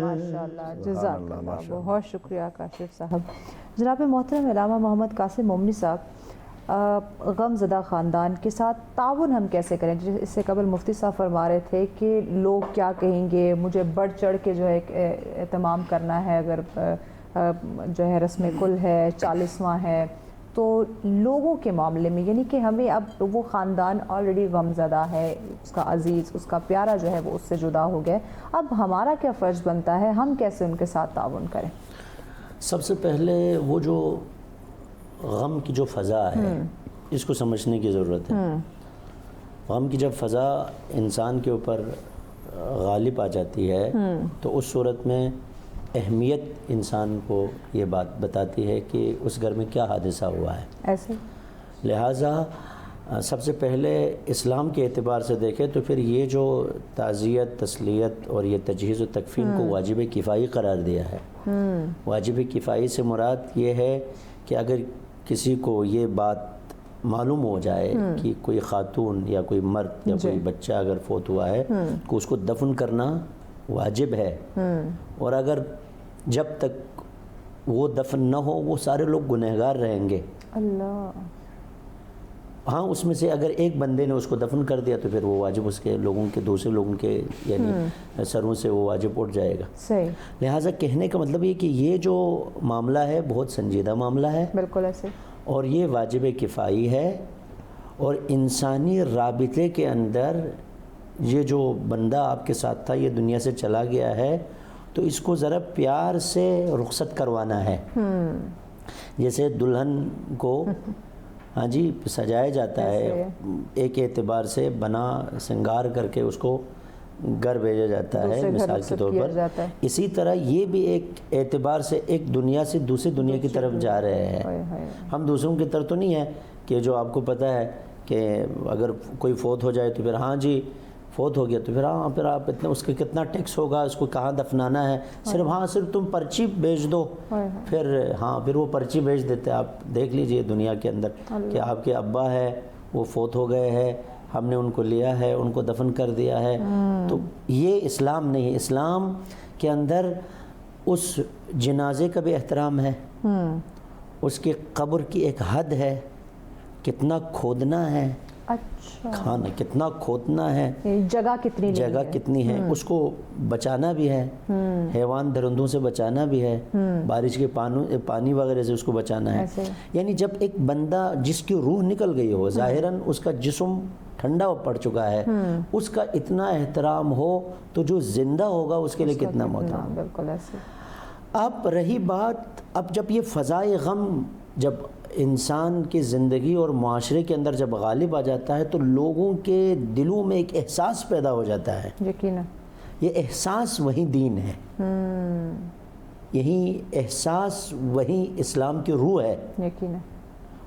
ماشاءاللہ، جزاک اللہ، بہت شکریہ کاشف صاحب۔ جناب محترم علامہ محمد قاسم مومنی صاحب، غم زدہ خاندان کے ساتھ تعاون ہم کیسے کریں؟ اس سے قبل مفتی صاحب فرما رہے تھے کہ لوگ کیا کہیں گے، مجھے بڑھ چڑھ کے جو ہے اہتمام کرنا ہے، اگر جو ہے رسم کل ہے، 40واں ہے، تو لوگوں کے معاملے میں یعنی کہ ہمیں اب وہ خاندان آلریڈی غم زدہ ہے، اس کا عزیز، اس کا پیارا جو ہے وہ اس سے جدا ہو گئے، اب ہمارا کیا فرض بنتا ہے، ہم کیسے ان کے ساتھ تعاون کریں؟ سب سے پہلے وہ جو غم کی جو فضا ہے اس کو سمجھنے کی ضرورت ہے۔ غم کی جب فضا انسان کے اوپر غالب آ جاتی ہے تو اس صورت میں اہمیت انسان کو یہ بات بتاتی ہے کہ اس گھر میں کیا حادثہ ہوا ہے۔ ایسے لہٰذا سب سے پہلے اسلام کے اعتبار سے دیکھیں تو پھر یہ جو تعزیت، تسلیت اور یہ تجہیز و تکفین کو واجب کفائی قرار دیا ہے۔ واجب کفائی سے مراد یہ ہے کہ اگر کسی کو یہ بات معلوم ہو جائے کہ کوئی خاتون یا کوئی مرد یا کوئی بچہ اگر فوت ہوا ہے تو اس کو دفن کرنا واجب ہے، اور اگر جب تک وہ دفن نہ ہو وہ سارے لوگ گنہگار رہیں گے۔ اللہ، ہاں اس میں سے اگر ایک بندے نے اس کو دفن کر دیا تو پھر وہ واجب اس کے لوگوں کے، دوسرے لوگوں کے یعنی سروں سے وہ واجب اٹھ جائے گا۔ صحیح۔ لہٰذا کہنے کا مطلب یہ کہ یہ جو معاملہ ہے بہت سنجیدہ معاملہ ہے، بالکل ایسے، اور یہ واجب کفائی ہے، اور انسانی رابطے کے اندر یہ جو بندہ آپ کے ساتھ تھا یہ دنیا سے چلا گیا ہے تو اس کو ذرا پیار سے رخصت کروانا ہے۔ جیسے دلہن کو ہاں جی سجایا جاتا ہے، ایک اعتبار سے بنا سنگار کر کے اس کو گھر بھیجا جاتا ہے مثال کے طور پر، اسی طرح یہ بھی ایک اعتبار سے ایک دنیا سے دوسری دنیا کی طرف جا رہے ہیں۔ ہم دوسروں کی طرف تو نہیں ہے کہ جو آپ کو پتہ ہے کہ اگر کوئی فوت ہو جائے تو پھر ہاں جی فوت ہو گیا تو پھر آپ اتنا اس کا کتنا ٹیکس ہوگا، اس کو کہاں دفنانا ہے، صرف تم پرچی بھیج دو، پھر وہ پرچی بھیج دیتے۔ آپ دیکھ لیجئے دنیا کے اندر کہ آپ کے ابا ہے وہ فوت ہو گئے ہیں، ہم نے ان کو لیا ہے، ان کو دفن کر دیا ہے۔ تو یہ اسلام نہیں ہے، اسلام کے اندر اس جنازے کا بھی احترام ہے، اس کی قبر کی ایک حد ہے، کتنا کھودنا ہے، اچھا کھانا کتنا کھودنا ہے، جگہ کتنی ہے، اس کو بچانا بھی ہے، حیوان درندوں سے بچانا بھی ہے، بارش کے پانی وغیرہ سے اس کو بچانا ہے۔ یعنی جب ایک بندہ جس کی روح نکل گئی ہو، ظاہراً اس کا جسم ٹھنڈا پڑ چکا ہے، اس کا اتنا احترام ہو تو جو زندہ ہوگا اس کے لیے کتنا محترم۔ بالکل ایسے۔ اب رہی بات، اب جب یہ فضائے غم جب انسان کی زندگی اور معاشرے کے اندر جب غالب آ جاتا ہے تو لوگوں کے دلوں میں ایک احساس پیدا ہو جاتا ہے، یقیناً یہ احساس وہی دین ہے، یہی احساس وہی اسلام کی روح ہے۔ یقیناً،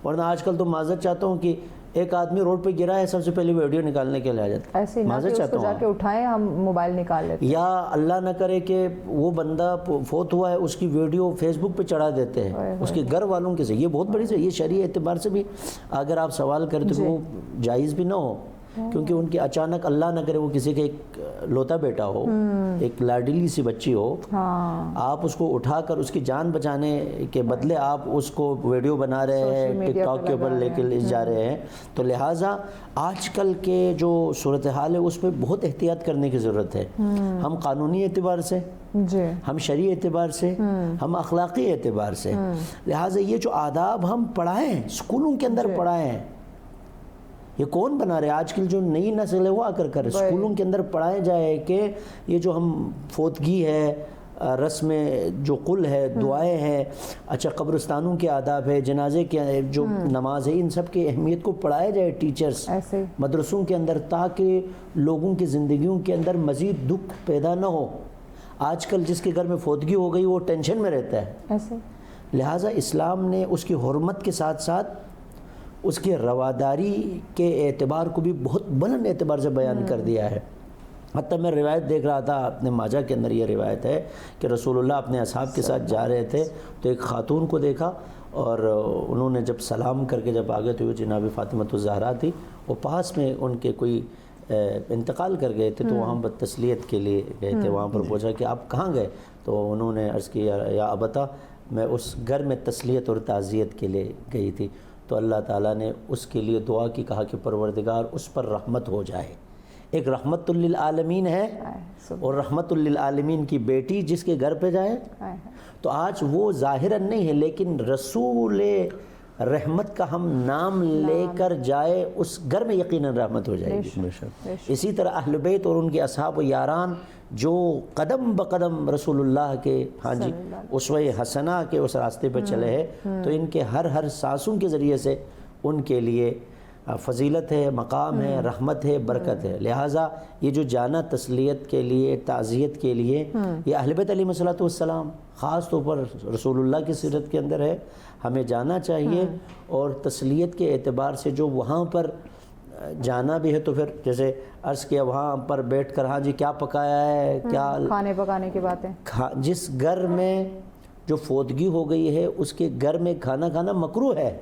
ورنہ آج کل تو معذرت چاہتا ہوں کہ ایک آدمی روڈ پہ گرا ہے سب سے پہلے ویڈیو نکالنے کے لیے آ جاتا ہے، ایسے نہ کہ اس کو جا کے اٹھائیں ہم موبائل نکال لیتے ہیں، یا اللہ نہ کرے کہ وہ بندہ فوت ہوا ہے اس کی ویڈیو فیس بک پہ چڑھا دیتے ہیں اس کے گھر والوں کے سے۔ یہ بہت بڑی سے، یہ شرعی اعتبار سے بھی اگر آپ سوال کریں تو وہ جائز بھی نہ ہو، کیونکہ ان کے اچانک اللہ نہ کرے وہ کسی کے ایک لوتا بیٹا ہو، ایک لاڈلی سی بچی ہو، آپ اس کو اٹھا کر اس کی جان بچانے کے بدلے آپ اس کو ویڈیو بنا رہے ہیں، ٹک ٹاک کے اوپر لے کے جا رہے ہیں. تو لہٰذا آج کل کے جو صورتحال ہے اس پہ بہت احتیاط کرنے کی ضرورت ہے. ہم قانونی اعتبار سے، ہم شرعی اعتبار سے، ہم اخلاقی اعتبار سے، لہٰذا یہ جو آداب ہم پڑھائیں، اسکولوں کے اندر پڑھائیں، یہ کون بنا رہے؟ آج کل جو نئی نسل ہے وہ آ کر اسکولوں کے اندر پڑھائے جائے کہ یہ جو ہم فوتگی ہے، رسم جو قل ہے، دعائیں ہیں، اچھا قبرستانوں کے آداب ہے، جنازے کے جو نماز ہے، ان سب کی اہمیت کو پڑھایا جائے ٹیچرز مدرسوں کے اندر، تاکہ لوگوں کی زندگیوں کے اندر مزید دکھ پیدا نہ ہو. آج کل جس کے گھر میں فوتگی ہو گئی وہ ٹینشن میں رہتا ہے. لہٰذا اسلام نے اس کی حرمت کے ساتھ ساتھ اس کی رواداری کے اعتبار کو بھی بہت بلند اعتبار سے بیان کر دیا ہے. حتیٰ میں روایت دیکھ رہا تھا اپنے ماجہ کے اندر، یہ روایت ہے کہ رسول اللہ اپنے اصحاب کے ساتھ جا رہے تھے تو ایک خاتون کو دیکھا، اور انہوں نے جب سلام کر کے جب آگے تو وہ جناب فاطمۃ الزہرا تھی، وہ پاس میں ان کے کوئی انتقال کر گئے تھے، تو وہاں پر تسلیت کے لیے گئے تھے. وہاں پر پوچھا کہ آپ کہاں گئے؟ تو انہوں نے عرض کیا یا ابتا، میں اس گھر میں تسلیت اور تعزیت کے لیے گئی تھی. تو اللہ تعالیٰ نے اس کے لیے دعا کی، کہا کہ پروردگار اس پر رحمت ہو جائے. ایک رحمت للعالمین ہے، اور رحمت للعالمین کی بیٹی جس کے گھر پہ جائے، تو آج وہ ظاہراً نہیں ہے لیکن رسول رحمت کا ہم نام لے کر جائے، اس گھر میں یقیناً رحمت ہو جائے گی. اسی طرح اہل بیت اور ان کے اصحاب و یاران جو قدم بقدم رسول اللہ کے اسوہ حسنہ کے اس راستے پہ چلے ہیں، تو ان کے ہر سانسوں کے ذریعے سے ان کے لیے فضیلت ہے، مقام ہے، رحمت ہے، برکت ہے. لہٰذا یہ جو جانا تسلیت کے لیے، تعزیت کے لیے، یہ اہل بیت علیہ الصلوۃ والسلام خاص طور پر رسول اللہ کی سیرت کے اندر ہے، ہمیں جانا چاہیے. اور تسلیت کے اعتبار سے جو وہاں پر جانا بھی ہے، تو پھر جیسے عرض کیا وہاں پر بیٹھ کر ہاں جی کیا پکایا ہے، کیا کھانے پکانے کی باتیں، جس گھر میں جو فوتگی ہو گئی ہے اس کے گھر میں کھانا کھانا مکروہ ہے.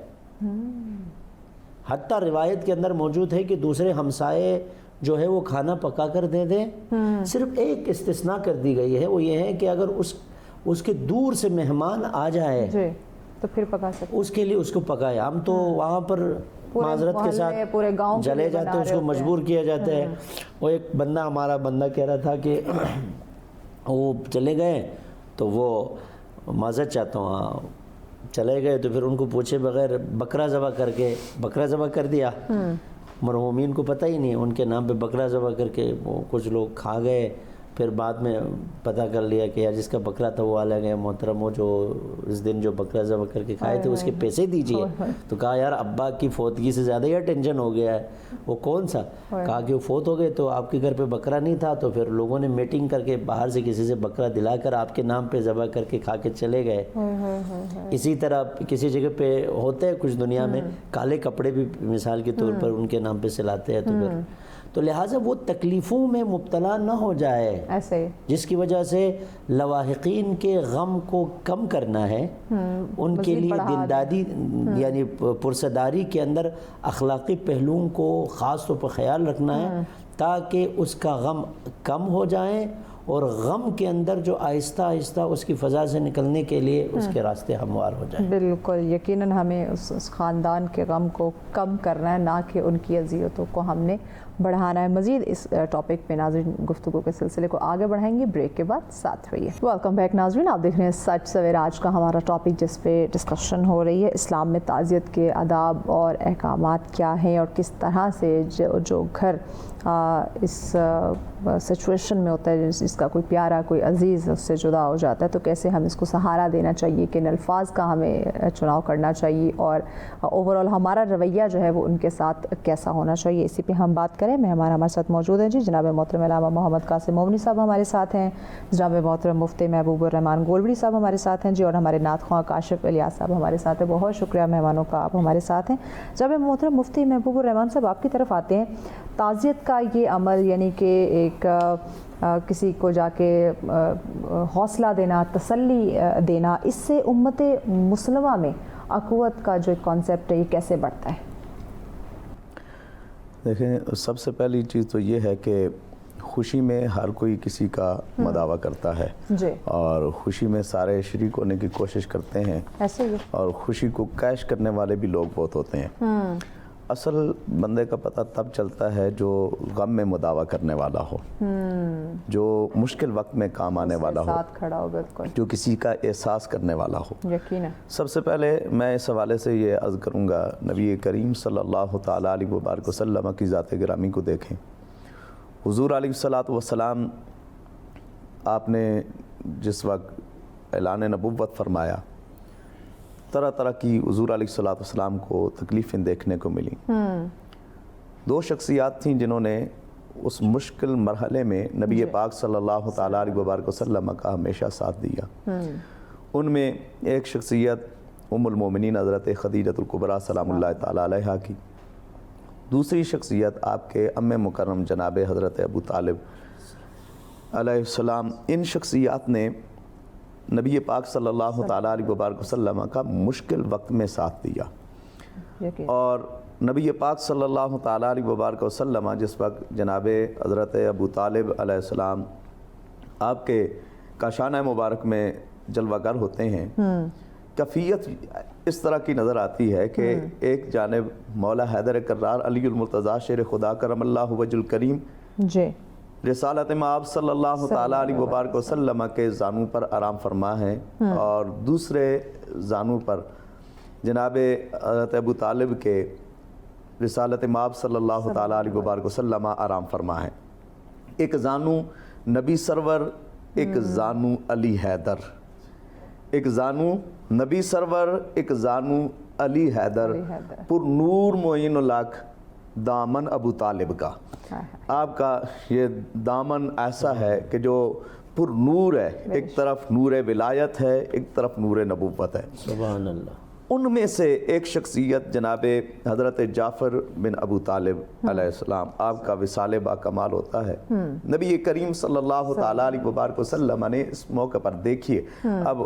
حتیٰ روایت کے اندر موجود ہے کہ دوسرے ہمسائے جو ہے وہ کھانا پکا کر دے دیں. صرف ایک استثناء کر دی گئی ہے، وہ یہ ہے کہ اگر اس کے دور سے مہمان آ جائے تو پھر پکا سکتے، اس کے لیے اس کو پکائے. ہم تو وہاں پر معذرت کے ساتھ پورے گاؤں چلے جاتے ہیں، اس کو مجبور کیا جاتا ہے. وہ ایک ہمارا بندہ کہہ رہا تھا کہ وہ چلے گئے تو وہ معذرت چاہتا ہوں، ہاں چلے گئے تو پھر ان کو پوچھے بغیر بکرا ذبح کر دیا. مرحومین کو پتہ ہی نہیں، ان کے نام پہ بکرا ذبح کر کے وہ کچھ لوگ کھا گئے. پھر بعد میں پتہ کر لیا کہ یار جس کا بکرا تھا وہ الگ ہے، محترم وہ جو اس دن جو بکرا ذبح کر کے کھائے تھے اس کے پیسے دیجیے. تو کہا یار ابا کی فوتگی سے زیادہ یا ٹینشن ہو گیا ہے. وہ کون سا؟ کہا کہ وہ فوت ہو گئے تو آپ کے گھر پہ بکرا نہیں تھا، تو پھر لوگوں نے میٹنگ کر کے باہر سے کسی سے بکرا دلا کر آپ کے نام پہ ذبح کر کے کھا کے چلے گئے. اسی طرح کسی جگہ پہ ہوتا ہے کچھ دنیا میں کالے کپڑے بھی مثال کے طور پر ان کے نام پہ سلاتے ہیں. تو لہٰذا وہ تکلیفوں میں مبتلا نہ ہو جائے ایسے، جس کی وجہ سے لواحقین کے غم کو کم کرنا ہے. ان کے لیے دلدادی یعنی پرسداری کے اندر اخلاقی پہلوؤں کو خاص طور پر خیال رکھنا ہے، تاکہ اس کا غم کم ہو جائیں اور غم کے اندر جو آہستہ آہستہ اس کی فضا سے نکلنے کے لیے اس کے راستے ہموار ہو جائیں. بالکل یقیناً ہمیں اس خاندان کے غم کو کم کرنا ہے، نہ کہ ان کی اذیتوں کو ہم نے بڑھانا ہے. مزید اس ٹاپک پہ ناظرین گفتگو کے سلسلے کو آگے بڑھائیں گے، بریک کے بعد ساتھ رہیے. ویلکم بیک ناظرین، آپ دیکھ رہے ہیں سچ سویرا. آج کا ہمارا ٹاپک جس پہ ڈسکشن ہو رہی ہے، اسلام میں تعزیت کے آداب اور احکامات کیا ہیں، اور کس طرح سے جو گھر اس سچویشن میں ہوتا ہے جس کا کوئی پیارا کوئی عزیز اس سے جدا ہو جاتا ہے، تو کیسے ہم اس کو سہارا دینا چاہیے، کن الفاظ کا ہمیں چناؤ کرنا چاہیے، اور اوورآل ہمارا رویہ جو ہے وہ ان کے ساتھ کیسا ہونا چاہیے. اسی پہ ہم بات کریں. مہمان ہمارے ساتھ موجود ہیں جی، جناب محترم علامہ محمد قاسم مومنی صاحب ہمارے ساتھ ہیں، جناب محترم مفتی محبوب الرحمان گولوی صاحب ہمارے ساتھ ہیں جی، اور ہمارے نعت خواں کاشف الیاس صاحب ہمارے ساتھ ہیں. بہت شکریہ مہمانوں کا، آپ ہمارے ساتھ ہیں. جب محترم مفتی محبوب الرحمان صاحب آپ کی طرف آتے ہیں، تعزیت کا یہ عمل یعنی کہ ایک کسی کو جا کے حوصلہ دینا، تسلی دینا، اس سے امت مسلمہ میں اخوت کا جو کانسیپٹ ہے یہ کیسے بڑھتا ہے؟ دیکھیں سب سے پہلی چیز تو یہ ہے کہ خوشی میں ہر کوئی کسی کا مداوع کرتا ہے جی، اور خوشی میں سارے شریک ہونے کی کوشش کرتے ہیں، ایسے ہی اور خوشی کو کیش کرنے والے بھی لوگ بہت ہوتے ہیں۔ اصل بندے کا پتہ تب چلتا ہے جو غم میں مداوع کرنے والا ہو، جو مشکل وقت میں کام آنے والا ہو، ساتھ کھڑا ہو، بالکل جو کسی کا احساس کرنے والا ہو۔ یقینا سب سے پہلے میں اس حوالے سے یہ عرض کروں گا، نبی کریم صلی اللہ تعالیٰ علیہ وبارک وسلم کی ذات گرامی کو دیکھیں۔ حضور علیہ الصلاۃ والسلام آپ نے جس وقت اعلان نبوت فرمایا، طرح طرح کی حضور علیہ الصلاۃ والسلام کو تکلیفیں دیکھنے کو ملیں۔ دو شخصیات تھیں جنہوں نے اس مشکل مرحلے میں نبی پاک صلی اللہ تعالیٰ علیہ وبارک وسلم کا ہمیشہ ساتھ دیا۔ ان میں ایک شخصیت ام المومنین حضرت خدیجۃ الکبریٰ سلام اللہ تعالیٰ علیہا کی، دوسری شخصیت آپ کے ام مکرم جناب حضرت ابو طالب علیہ السلام۔ ان شخصیات نے نبی پاک صلی اللہ تعالیٰ علیہ وبارک وسلم کا مشکل وقت میں ساتھ دیا، یقینا اور نبی پاک صلی اللہ تعالیٰ علیہ وبارک وسلم جس وقت جناب حضرت ابو طالب علیہ السلام آپ کے کاشانہ مبارک میں جلوہ گر ہوتے ہیں، کیفیت اس طرح کی نظر آتی ہے کہ ایک جانب مولا حیدر کرار علی المرتضیٰ شیر خدا کرم اللہ وجہ الکریم جی رسالت مآب صلی اللہ تعالیٰ علیہ وبارک وسلم کے زانوں پر آرام فرما ہیں، اور دوسرے زانوں پر جناب حضرت ابو طالب کے رسالت مآب صلی اللہ تعالیٰ علیہ وبارک وسلم آرام فرما ہیں۔ ایک زانو نبی سرور، ایک زانو علی حیدر، ایک زانو نبی سرور، ایک زانو علی حیدر، پر نور معین الحق دامن ابو طالب کا۔ آپ کا یہ دامن ایسا ہے کہ جو پر نور ہے، ایک طرف نور ولایت ہے، ایک طرف نور نبوت ہے۔ سبحان اللہ۔ ان میں سے ایک شخصیت جناب حضرت جعفر بن ابو طالب علیہ السلام، آپ کا وصال با کمال ہوتا ہے۔ نبی کریم صلی اللہ تعالیٰ علیہ وبارک وسلم نے اس موقع پر دیکھیے، اب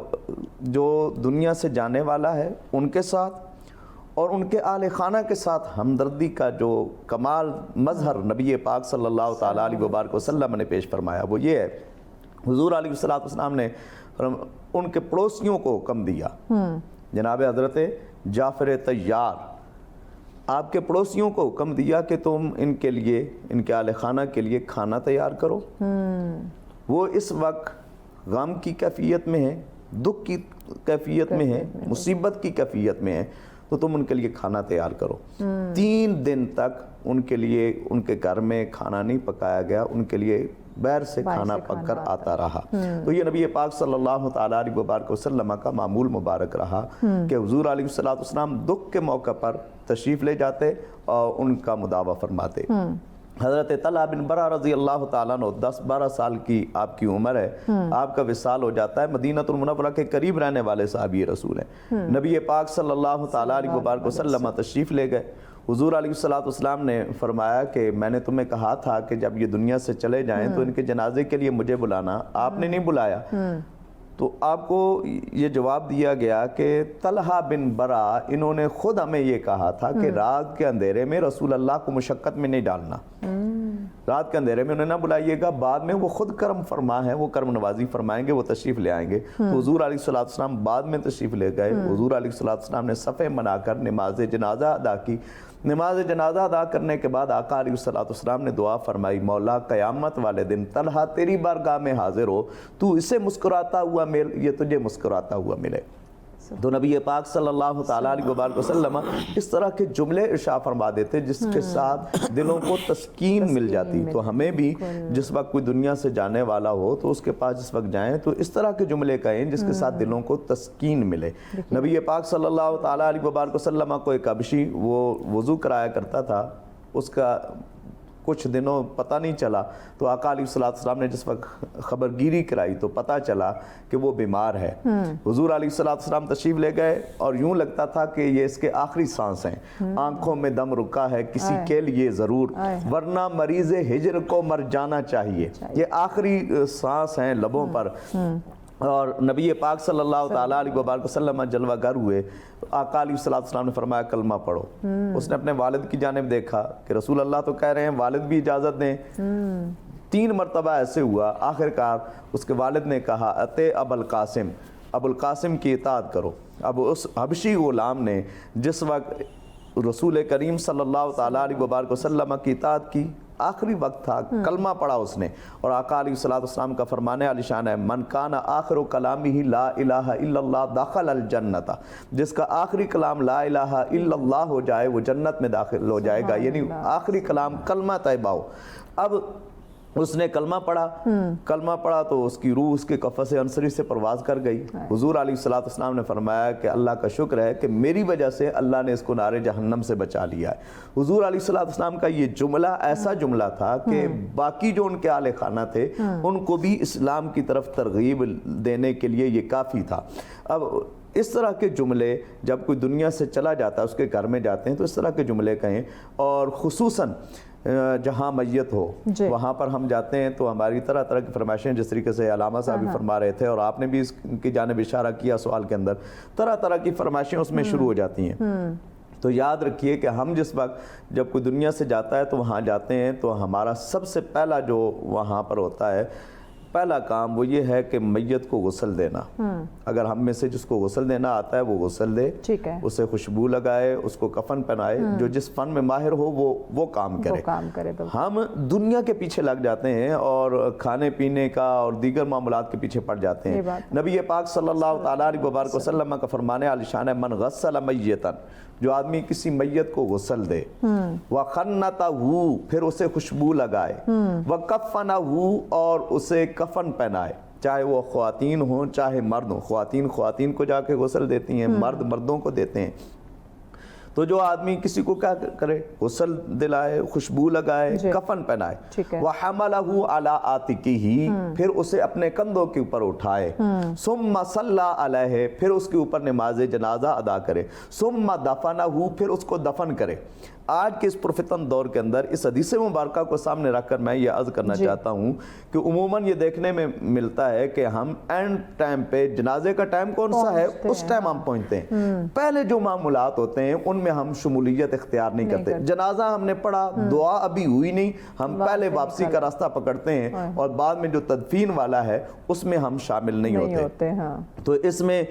جو دنیا سے جانے والا ہے ان کے ساتھ اور ان کے آل خانہ کے ساتھ ہمدردی کا جو کمال مظہر نبی پاک صلی اللہ تعالیٰ علیہ وبارک وسلم نے پیش فرمایا وہ یہ ہے، حضور علیہ الصلوۃ والسلام نے ان کے پڑوسیوں کو حکم دیا، جناب حضرت جعفر طیار آپ کے پڑوسیوں کو حکم دیا کہ تم ان کے لیے، ان کے آل خانہ کے لیے کھانا تیار کرو۔ وہ اس وقت غم کی کیفیت میں ہیں، دکھ کی کیفیت میں ہیں، مصیبت کی کیفیت میں ہیں، تو تم ان کے لیے کھانا تیار کرو۔ 3 دن تک ان کے لیے ان کے گھر میں کھانا نہیں پکایا گیا، ان کے لیے باہر سے کھانا پک کر آتا رہا۔ تو یہ نبی پاک صلی اللہ تعالیٰ علیہ وبارک وسلم کا معمول مبارک رہا کہ حضور علیہ الصلوۃ والسلام دکھ کے موقع پر تشریف لے جاتے اور ان کا مداوع فرماتے۔ حضرت طلحہ بن برہ رضی اللہ تعالیٰ عنہ 10-12 سال کی آپ کی عمر ہے، آپ کا وصال ہو جاتا ہے، مدینہ المنورہ کے قریب رہنے والے صحابی رسول ہیں۔ نبی پاک صلی اللہ تعالیٰ علیہ وبارک وسلم تشریف لے گئے۔ حضور علیہ الصلوۃ والسلام نے فرمایا کہ میں نے تمہیں کہا تھا کہ جب یہ دنیا سے چلے جائیں تو ان کے جنازے کے لیے مجھے بلانا، آپ نے نہیں بلایا۔ تو آپ کو یہ جواب دیا گیا کہ طلحہ بن برہ انہوں نے خود ہمیں یہ کہا تھا کہ رات کے اندھیرے میں رسول اللہ کو مشقت میں نہیں ڈالنا، رات کے اندھیرے میں انہیں نہ بلائیے گا، بعد میں وہ خود کرم فرما ہے، وہ کرم نوازی فرمائیں گے، وہ تشریف لے آئیں گے۔ تو حضور علیہ الصلوۃ والسلام بعد میں تشریف لے گئے۔ حضور علیہ الصلوۃ والسلام نے صفیں بنا کر نماز جنازہ ادا کی۔ نماز جنازہ ادا کرنے کے بعد آقا علیہ الصلوۃ والسلام نے دعا فرمائی، مولا قیامت والے دن طلحہ تیری بارگاہ میں حاضر ہو، تو اسے مسکراتا ہوا مل، یہ تجھے مسکراتا ہوا ملے۔ تو نبی پاک صلی اللہ تعالیٰ علیہ وبارک وسلم اس طرح کے جملے ارشاد فرما دیتے جس کے ساتھ دلوں کو تسکین مل جاتی۔ تو ہمیں بھی جس وقت کوئی دنیا سے جانے والا ہو تو اس کے پاس جس وقت جائیں تو اس طرح کے جملے کہیں جس کے ساتھ دلوں کو تسکین ملے۔ نبی پاک صلی اللہ تعالیٰ علیہ وبارک وسلم کو ایک حبشی وہ وضو کرایا کرتا تھا، اس کا کچھ دنوں پتہ نہیں چلا، تو آقا علیہ الصلوۃ والسلام نے جس وقت خبر گیری کرائی تو پتہ چلا کہ وہ بیمار ہے۔ حضور علیہ الصلوۃ والسلام تشریف لے گئے اور یوں لگتا تھا کہ یہ اس کے آخری سانس ہیں، آنکھوں میں دم رکا ہے کسی کے لیے ضرور، ورنہ مریض ہجر کو مر جانا چاہیے، یہ آخری سانس ہیں لبوں پر۔ اور نبی پاک صلی اللہ تعالیٰ علیہ وبارک وسلم جلوہ گر ہوئے، آقا علیہ السلام نے فرمایا کلمہ پڑھو۔ اس نے اپنے والد کی جانب دیکھا کہ رسول اللہ تو کہہ رہے ہیں، والد بھی اجازت دیں۔ 3 مرتبہ ایسے ہوا، آخر کار اس کے والد نے کہا اتے ابو القاسم، ابو القاسم کی اطاعت کرو۔ اب اس حبشی غلام نے جس وقت رسول کریم صلی اللہ تعالیٰ علیہ وبارک وسلم کی اطاعت کی، آخری وقت تھا، کلمہ پڑھا اس نے، اور آقا علیہ السلام کا فرمان عالی شان ہے من کان آخر کلامہ لا الہ الا اللہ دخل الجنت، جس کا آخری کلام لا الہ الا اللہ ہو جائے وہ جنت میں داخل ہو جائے گا، یعنی آخری کلام کلمہ طیبہ ہو۔ اب اس نے کلمہ پڑھا تو اس کی روح اس کے قفس عنصری سے پرواز کر گئی۔ حضور علیہ السلام نے فرمایا کہ اللہ کا شکر ہے کہ میری وجہ سے اللہ نے اس کو نار جہنم سے بچا لیا ہے۔ حضور علیہ السلام کا یہ جملہ ایسا جملہ تھا کہ باقی جو ان کے اہل خانہ تھے ان کو بھی اسلام کی طرف ترغیب دینے کے لیے یہ کافی تھا۔ اب اس طرح کے جملے جب کوئی دنیا سے چلا جاتا ہے، اس کے گھر میں جاتے ہیں، تو اس طرح کے جملے کہیں، اور خصوصاً جہاں میت ہو وہاں پر ہم جاتے ہیں تو ہماری طرح طرح کی فرمائشیں، جس طریقے سے علامہ صاحب بھی فرما رہے تھے اور آپ نے بھی اس کی جانب اشارہ کیا سوال کے اندر، طرح طرح کی فرمائشیں اس میں شروع ہو جاتی ہیں۔ تو یاد رکھیے کہ ہم جس وقت جب کوئی دنیا سے جاتا ہے تو وہاں جاتے ہیں تو ہمارا سب سے پہلا جو وہاں پر ہوتا ہے، پہلا کام وہ یہ ہے کہ میت کو غسل دینا۔ اگر ہم میں سے جس کو غسل دینا آتا ہے وہ غسل دے، اسے خوشبو لگائے، اس کو کفن پہنائے، جو جس فن میں ماہر ہو وہ کام کرے۔ ہم دنیا کے پیچھے لگ جاتے ہیں اور کھانے پینے کا اور دیگر معاملات کے پیچھے پڑ جاتے ہیں۔ نبی پاک صلی اللہ تعالیٰ علیہ وبارک وسلم کا فرمان عالی شان ہے من غسل میتا، جو آدمی کسی میت کو غسل دے، وَخَنَّتَهُ، پھر اسے خوشبو لگائے، وَكَفَّنَهُ، اور اسے کفن پہنائے، چاہے وہ خواتین ہوں چاہے مرد ہوں، خواتین کو جا کے غسل دیتی ہیں، مرد مردوں کو دیتے ہیں۔ تو جو آدمی کسی کو کیا کرے، غسل دلائے، خوشبو لگائے، کفن پہنائے، وَحَمَلَهُ عَلَىٰ عَاتِقِهِ، پھر اسے اپنے کندھوں کے اوپر اٹھائے، ثُمَّ صَلَّىٰ عَلَيْهِ، پھر اس کے اوپر نماز جنازہ ادا کرے، ثُمَّ دَفَنَهُ، پھر اس کو دفن کرے۔ آج کے اس پرفتن دور کے اندر اس حدیث مبارکہ کو سامنے رکھ کر میں یہ عرض کرنا چاہتا ہوں کہ عموماً یہ دیکھنے میں ملتا ہے کہ ہم اینڈ ٹائم پہ، جنازے کا ٹائم کون سا ہے اس ٹائم ہم پہنچتے ہیں، پہلے جو معاملات ہوتے ہیں ان میں ہم شمولیت اختیار نہیں کرتے۔ جنازہ ہم نے پڑھا، دعا ابھی ہوئی نہیں، ہم پہلے واپسی کا راستہ پکڑتے ہیں اور بعد میں جو تدفین والا ہے اس میں ہم شامل نہیں ہوتے۔ تو اس میں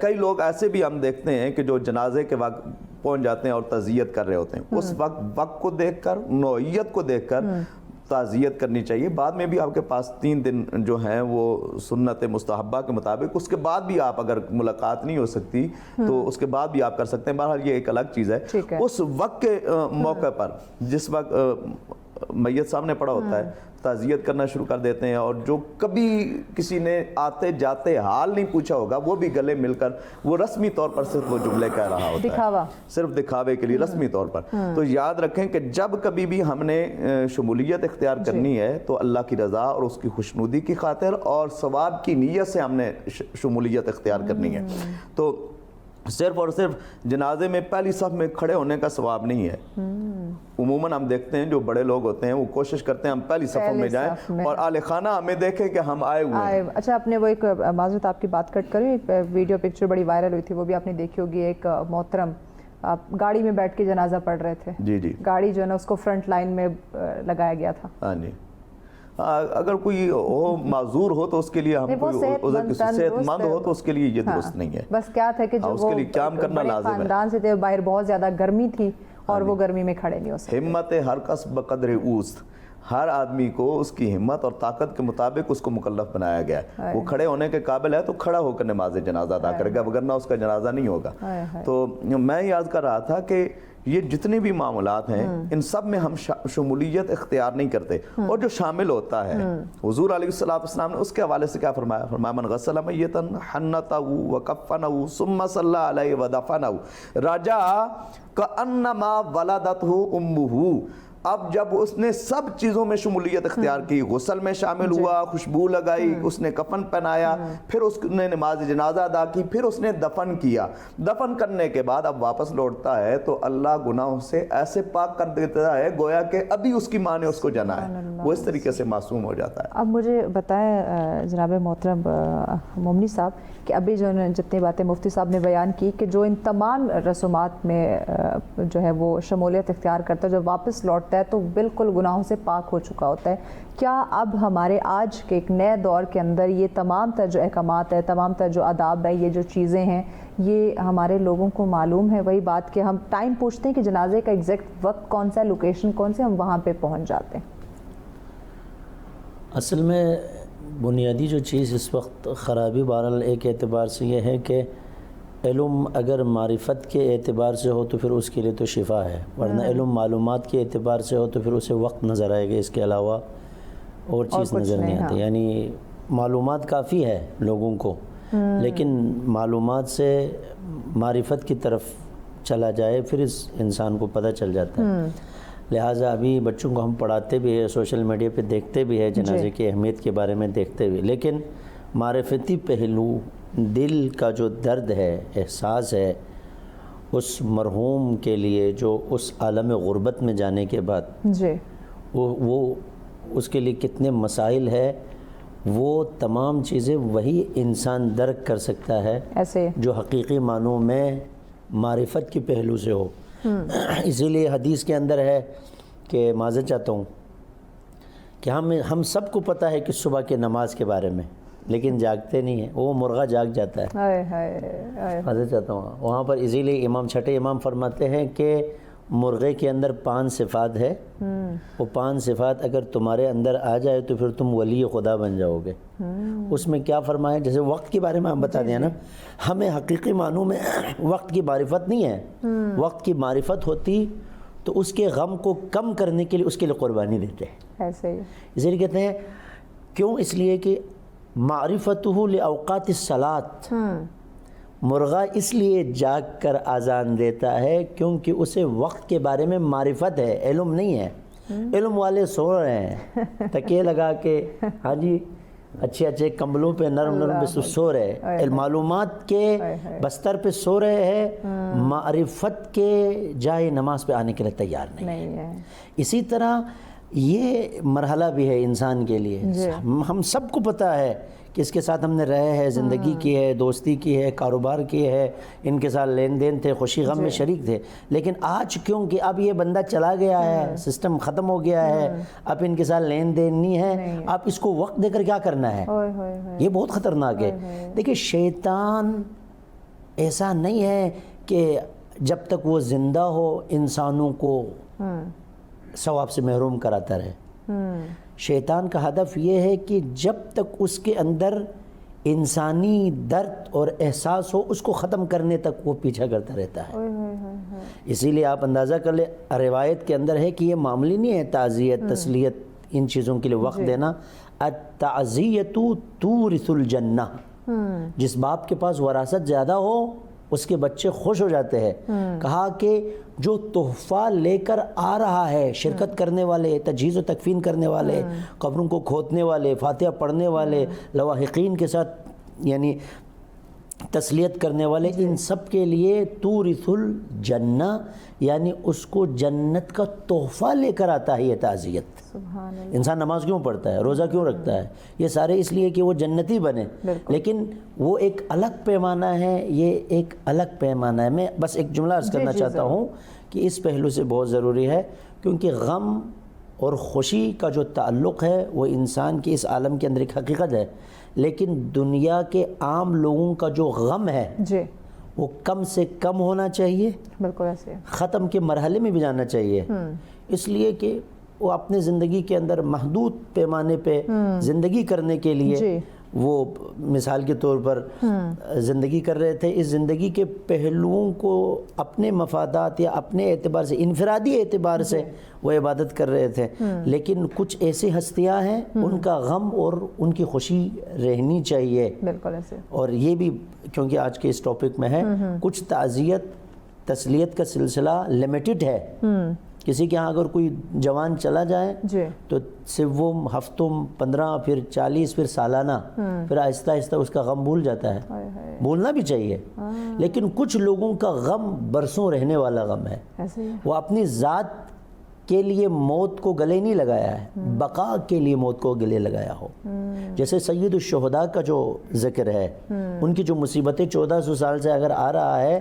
کئی لوگ ایسے بھی ہم دیکھتے ہیں کہ جو جنازے کے وقت پہنچ جاتے ہیں اور تعزیت کر رہے ہوتے ہیں، اس وقت کو دیکھ کر، نوعیت کو دیکھ کر تعزیت کرنی چاہیے۔ بعد میں بھی آپ کے پاس 3 دن جو ہیں وہ سنت مستحبہ کے مطابق، اس کے بعد بھی آپ اگر ملاقات نہیں ہو سکتی تو اس کے بعد بھی آپ کر سکتے ہیں۔ بہرحال یہ ایک الگ چیز ہے۔ اس وقت کے موقع پر جس وقت میت سامنے پڑا ہوتا ہے، تعزیت کرنا شروع کر دیتے ہیں، اور جو کبھی کسی نے آتے جاتے حال نہیں پوچھا ہوگا وہ بھی گلے مل کر وہ رسمی طور پر صرف وہ جملے کہہ رہا ہوتا ہے، صرف دکھاوے کے لیے رسمی طور پر۔ تو یاد رکھیں کہ جب کبھی بھی ہم نے شمولیت اختیار کرنی ہے تو اللہ کی رضا اور اس کی خوشنودی کی خاطر اور ثواب کی نیت سے ہم نے شمولیت اختیار کرنی ہے۔ تو صرف اور صرف جنازے میں پہلی صف میں کھڑے ہونے کا ثواب نہیں ہے۔ عموماً ہم دیکھتے ہیں جو بڑے لوگ ہوتے ہیں وہ کوشش کرتے ہیں ہم پہلی صفوں میں جائیں اور اہل خانہ ہمیں دیکھیں کہ ہم آئے ہوئے ہیں۔ اچھا، آپ نے وہ ایک معذرت آپ کی بات کٹ کری، ایک ویڈیو پکچر بڑی وائرل ہوئی تھی، وہ بھی آپ نے دیکھی ہوگی، ایک محترم گاڑی میں بیٹھ کے جنازہ پڑھ رہے تھے، جی گاڑی جو ہے نا اس کو فرنٹ لائن میں لگایا گیا تھا۔ ہاں جی، اگر کوئی ہو معذور ہو تو اس کے لیے ہم صحت مند ہو تو اس کے لیے یہ درست نہیں ہے۔ بس کیا تھا کہ جو اس کے لیے قیام کرنا لازم ہے۔ خاندان سے تھے، باہر بہت زیادہ گرمی تھی اور وہ گرمی میں کھڑے نہیں ہو سکتے۔ ہمت ہر کس بقدر اوست، ہر آدمی کو اس کی ہمت اور طاقت کے مطابق اس کو مکلف بنایا گیا ہے۔ وہ کھڑے ہونے کے قابل ہے تو کھڑا ہو کر نماز جنازہ ادا کرے گا، ورنہ اس کا جنازہ نہیں ہوگا۔ تو میں یاد کر رہا تھا کہ یہ جتنے بھی معاملات ہیں ان سب میں ہم شمولیت اختیار نہیں کرتے، اور جو شامل ہوتا ہے حضور علیہ السلام نے اس کے حوالے سے کیا فرمایا؟ فرمایا من غسل میتا حنتہ وکفنہ ثم صلی علیہ ودفنہ رجع کانما ولدتہ امہ، اب جب اس نے سب چیزوں میں شمولیت اختیار کی، غسل میں شامل ہوا، خوشبو لگائی، اس نے کفن پہنایا، پھر اس نے نماز جنازہ ادا کی، پھر اس نے دفن کیا، دفن کرنے کے بعد اب واپس لوٹتا ہے تو اللہ گناہوں سے ایسے پاک کر دیتا ہے گویا کہ ابھی اس کی ماں نے اس کو جنا ہے، وہ اس طریقے سے معصوم ہو جاتا ہے۔ اب مجھے بتائیں جناب محترم مومنی صاحب کہ ابھی جو جتنی باتیں مفتی صاحب نے بیان کی کہ جو ان تمام رسومات میں جو ہے وہ شمولیت اختیار کرتا ہے، جب واپس لوٹتا ہے تو بالکل گناہوں سے پاک ہو چکا ہوتا ہے، کیا اب ہمارے آج کے ایک نئے دور کے اندر یہ تمام تر جو احکامات ہے، تمام تر جو آداب ہے، یہ جو چیزیں ہیں، یہ ہمارے لوگوں کو معلوم ہے؟ وہی بات کہ ہم ٹائم پوچھتے ہیں کہ جنازے کا ایگزیکٹ وقت کون سا ہے، لوکیشن کون سے، ہم وہاں پہ پہنچ جاتے ہیں۔ اصل میں بنیادی جو چیز اس وقت خرابی بہرحال ایک اعتبار سے یہ ہے کہ علم اگر معرفت کے اعتبار سے ہو تو پھر اس کے لیے تو شفا ہے، ورنہ علم معلومات کے اعتبار سے ہو تو پھر اسے وقت نظر آئے گا، اس کے علاوہ اور چیز نظر نہیں آتی۔ یعنی معلومات کافی ہے لوگوں کو، لیکن معلومات سے معرفت کی طرف چلا جائے پھر اس انسان کو پتہ چل جاتا ہے۔ لہٰذا ابھی بچوں کو ہم پڑھاتے بھی ہیں، سوشل میڈیا پہ دیکھتے بھی ہیں، جنازے کی اہمیت کے بارے میں دیکھتے بھی، لیکن معرفتی پہلو، دل کا جو درد ہے، احساس ہے اس مرحوم کے لیے جو اس عالم غربت میں جانے کے بعد جی وہ اس کے لیے کتنے مسائل ہے، وہ تمام چیزیں وہی انسان درک کر سکتا ہے ایسے جو حقیقی معنوں میں معرفت کے پہلو سے ہو۔ اسی لیے حدیث کے اندر ہے کہ معذرت چاہتا ہوں کہ ہم سب کو پتہ ہے کہ صبح کی نماز کے بارے میں، لیکن جاگتے نہیں ہیں، وہ مرغہ جاگ جاتا ہے۔ معذرت چاہتا ہوں، وہاں پر اسی لیے چھٹے امام فرماتے ہیں کہ مرغے کے اندر 5 صفات ہے، وہ 5 صفات اگر تمہارے اندر آ جائے تو پھر تم ولی خدا بن جاؤ گے۔ اس میں کیا فرمایا، جیسے وقت کے بارے میں ہم بتا دیں نا، ہمیں حقیقی معنوں میں وقت کی معرفت نہیں ہے، وقت کی معرفت ہوتی تو اس کے غم کو کم کرنے کے لیے اس کے لیے قربانی دیتے ہیں۔ ایسے ہی اسی لیے کہتے ہیں کیوں، اس لیے کہ معرفتہ لأوقات الصلاۃ، مرغہ اس لیے جاگ کر اذان دیتا ہے کیونکہ اسے وقت کے بارے میں معرفت ہے، علم نہیں ہے۔ علم والے سو رہے ہیں تکیے لگا کے، ہاں جی، اچھے اچھے کمبلوں پہ نرم نرم پہ سو رہے، معلومات کے بستر پہ سو رہے ہیں، معرفت کے جائے نماز پہ آنے کے لیے تیار نہیں ہے۔ اسی طرح یہ مرحلہ بھی ہے انسان کے لیے، ہم سب کو پتہ ہے کہ اس کے ساتھ ہم نے رہے ہیں، زندگی کی ہے، دوستی کی ہے، کاروبار کی ہے، ان کے ساتھ لین دین تھے، خوشی غم میں شریک تھے، لیکن آج کیونکہ اب یہ بندہ چلا گیا ہے، سسٹم ختم ہو گیا ہے، اب ان کے ساتھ لین دین نہیں ہے، اب اس کو وقت دے کر کیا کرنا ہے، یہ بہت خطرناک ہے۔ دیکھیں شیطان ایسا نہیں ہے کہ جب تک وہ زندہ ہو انسانوں کو ثواب سے محروم کراتا رہے۔ شیطان کا ہدف یہ ہے کہ جب تک اس کے اندر انسانی درد اور احساس ہو اس کو ختم کرنے تک وہ پیچھا کرتا رہتا ہے۔ اسی لیے آپ اندازہ کر لیں، روایت کے اندر ہے کہ یہ معمولی نہیں ہے تعزیت، تسلیت، ان چیزوں کے لیے وقت دینا۔ التعزیۃ تورث الجنہ، جس باپ کے پاس وراثت زیادہ ہو اس کے بچے خوش ہو جاتے ہیں۔ کہا کہ جو تحفہ لے کر آ رہا ہے، شرکت کرنے والے، تجہیز و تکفین کرنے والے، قبروں کو کھودنے والے، فاتحہ پڑھنے والے، لواحقین کے ساتھ یعنی تسلیت کرنے والے، ان سب کے لیے تورث الجنہ، یعنی اس کو جنت کا تحفہ لے کر آتا ہے یہ تعزیت۔ انسان نماز کیوں پڑھتا ہے، روزہ کیوں رکھتا ہے، یہ سارے اس لیے کہ وہ جنتی بنے، لیکن وہ ایک الگ پیمانہ ہے، یہ ایک الگ پیمانہ ہے۔ میں بس ایک جملہ عرض کرنا چاہتا ہوں کہ اس پہلو سے بہت ضروری ہے، کیونکہ غم اور خوشی کا جو تعلق ہے وہ انسان کی اس عالم کے اندر ایک حقیقت ہے، لیکن دنیا کے عام لوگوں کا جو غم ہے وہ کم سے کم ہونا چاہیے، بالکل ایسے ختم کے مرحلے میں بھی جانا چاہیے، اس لیے کہ وہ اپنے زندگی کے اندر محدود پیمانے پہ زندگی کرنے کے لیے وہ مثال کے طور پر زندگی کر رہے تھے، اس زندگی کے پہلوؤں کو اپنے مفادات یا اپنے اعتبار سے، انفرادی اعتبار سے وہ عبادت کر رہے تھے، لیکن کچھ ایسی ہستیاں ہیں ان کا غم اور ان کی خوشی رہنی چاہیے۔ بالکل ایسے، اور یہ بھی کیونکہ آج کے اس ٹاپک میں ہے، کچھ تعزیت تسلیت کا سلسلہ لمیٹڈ ہے، کسی کے ہاں اگر کوئی جوان چلا جائے جی تو صرف وہ ہفتوں 15 پھر 40 پھر سالانہ پھر آہستہ آہستہ اس کا غم بھول جاتا ہے. بھولنا بھی چاہیے، لیکن کچھ لوگوں کا غم برسوں رہنے والا غم ہے. ایسے ہی وہ اپنی ذات کے لیے موت کو گلے نہیں لگایا ہے، بقا کے لیے موت کو گلے لگایا ہو. جیسے سید الشہداء کا جو ذکر ہے، ان کی جو مصیبتیں 1400 سال سے اگر آ رہا ہے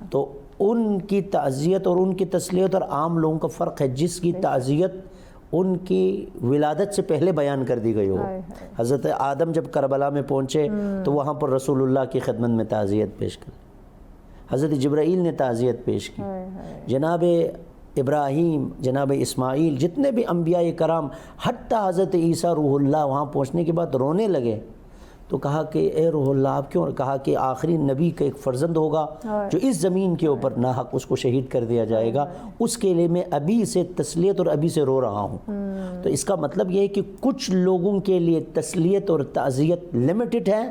تو ان کی تعزیت اور ان کی تسلیت اور عام لوگوں کا فرق ہے. جس کی تعزیت ان کی ولادت سے پہلے بیان کر دی گئی ہو. حضرت آدم جب کربلا میں پہنچے تو وہاں پر رسول اللہ کی خدمت میں تعزیت پیش کر، حضرت جبرائیل نے تعزیت پیش کی، جناب ابراہیم، جناب اسماعیل، جتنے بھی انبیاء کرام، حتیٰ حضرت عیسیٰ روح اللہ وہاں پہنچنے کے بعد رونے لگے. تو کہا کہ اے روح اللہ آپ کیوں؟ کہا کہ آخری نبی کا ایک فرزند ہوگا جو اس زمین کے اوپر ناحق اس کو شہید کر دیا جائے گا، اس کے لیے میں ابھی سے تسلیت اور ابھی سے رو رہا ہوں. تو اس کا مطلب یہ ہے کہ کچھ لوگوں کے لیے تسلیت اور تعزیت لمیٹڈ ہے،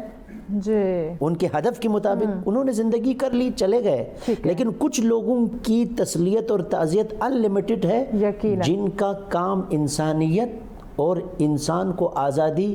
جی ان کے ہدف کے مطابق انہوں نے زندگی کر لی، چلے گئے. لیکن کچھ لوگوں کی تسلیت اور تعزیت ان لمیٹڈ ہے، جن کا کام انسانیت اور انسان کو آزادی،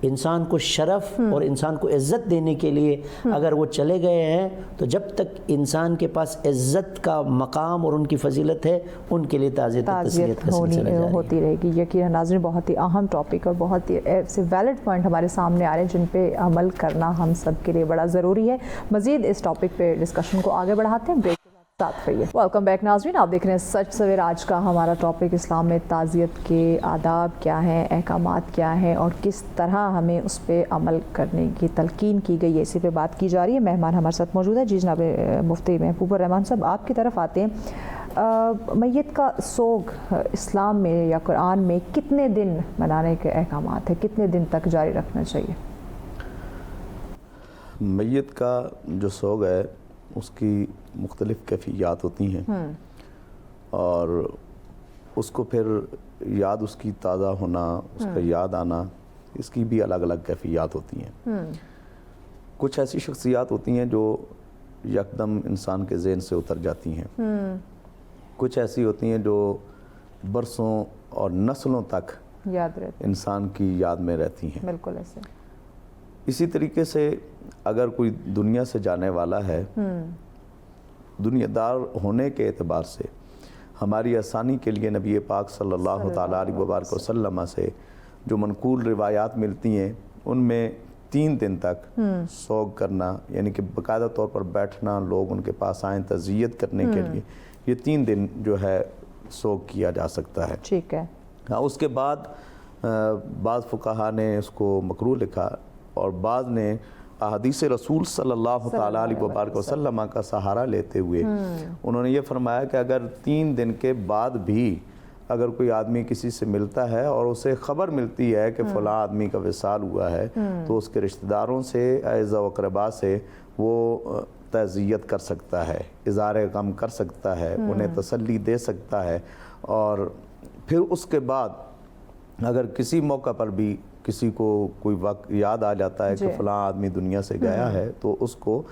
انسان کو شرف اور انسان کو عزت دینے کے لیے اگر وہ چلے گئے ہیں تو جب تک انسان کے پاس عزت کا مقام اور ان کی فضیلت ہے ان کے لیے تعزیت و تسلیت کا سلسلہ جاری ہوتی رہے گی. یقیناً ناظرین بہت ہی اہم ٹاپک اور بہت ہی ایسے ویلڈ پوائنٹ ہمارے سامنے آ رہے ہیں جن پہ عمل کرنا ہم سب کے لیے بڑا ضروری ہے. مزید اس ٹاپک پہ ڈسکشن کو آگے بڑھاتے ہیں، بریک ساتھ رہیے. ویلکم بیک ناظرین، آپ دیکھ رہے ہیں سچ سویرا. آج کا ہمارا ٹاپک اسلام میں تعزیت کے آداب کیا ہیں، احکامات کیا ہیں اور کس طرح ہمیں اس پہ عمل کرنے کی تلقین کی گئی ہے، اسی پہ بات کی جا رہی ہے. مہمان ہمارے ساتھ موجود ہے جی جناب مفتی محبوب الرحمان صاحب. آپ کی طرف آتے ہیں، میت کا سوگ اسلام میں یا قرآن میں کتنے دن منانے کے احکامات ہیں، کتنے دن تک جاری رکھنا چاہیے؟ میت کا جو سوگ ہے اس کی مختلف کیفیات ہوتی ہیں اور اس کو پھر یاد اس کی تازہ ہونا، اس کا یاد آنا، اس کی بھی الگ الگ کیفیات ہوتی ہیں. کچھ ایسی شخصیات ہوتی ہیں جو یکدم انسان کے ذہن سے اتر جاتی ہیں، کچھ ایسی ہوتی ہیں جو برسوں اور نسلوں تک یاد رہتی انسان کی یاد میں رہتی ہیں. بالکل ایسے. اسی طریقے سے اگر کوئی دنیا سے جانے والا ہے، دنیا دار ہونے کے اعتبار سے ہماری آسانی کے لیے نبی پاک صلی اللہ تعالیٰ علیہ وبارک وسلم سے جو منقول روایات ملتی ہیں ان میں 3 دن تک سوگ کرنا، یعنی کہ باقاعدہ طور پر بیٹھنا، لوگ ان کے پاس آئیں تعزیت کرنے کے لیے، یہ 3 دن جو ہے سوگ کیا جا سکتا ہے. ٹھیک ہے. اس کے بعد بعض فقہا نے اس کو مکروہ لکھا اور بعض نے احادیث رسول صلی اللہ تعالیٰ علیہ وبارک وسلم کا سہارا لیتے ہوئے انہوں نے یہ فرمایا کہ اگر 3 دن کے بعد بھی اگر کوئی آدمی کسی سے ملتا ہے اور اسے خبر ملتی ہے کہ فلاں آدمی کا وصال ہوا ہے تو اس کے رشتہ داروں سے، اعزاء و اقرباء سے وہ تعزیت کر سکتا ہے، اظہار غم کر سکتا ہے، انہیں تسلی دے سکتا ہے. اور پھر اس کے بعد اگر کسی موقع پر بھی کسی کو کوئی وقت یاد آ جاتا ہے کہ فلاں آدمی دنیا سے گیا ہے تو اس کو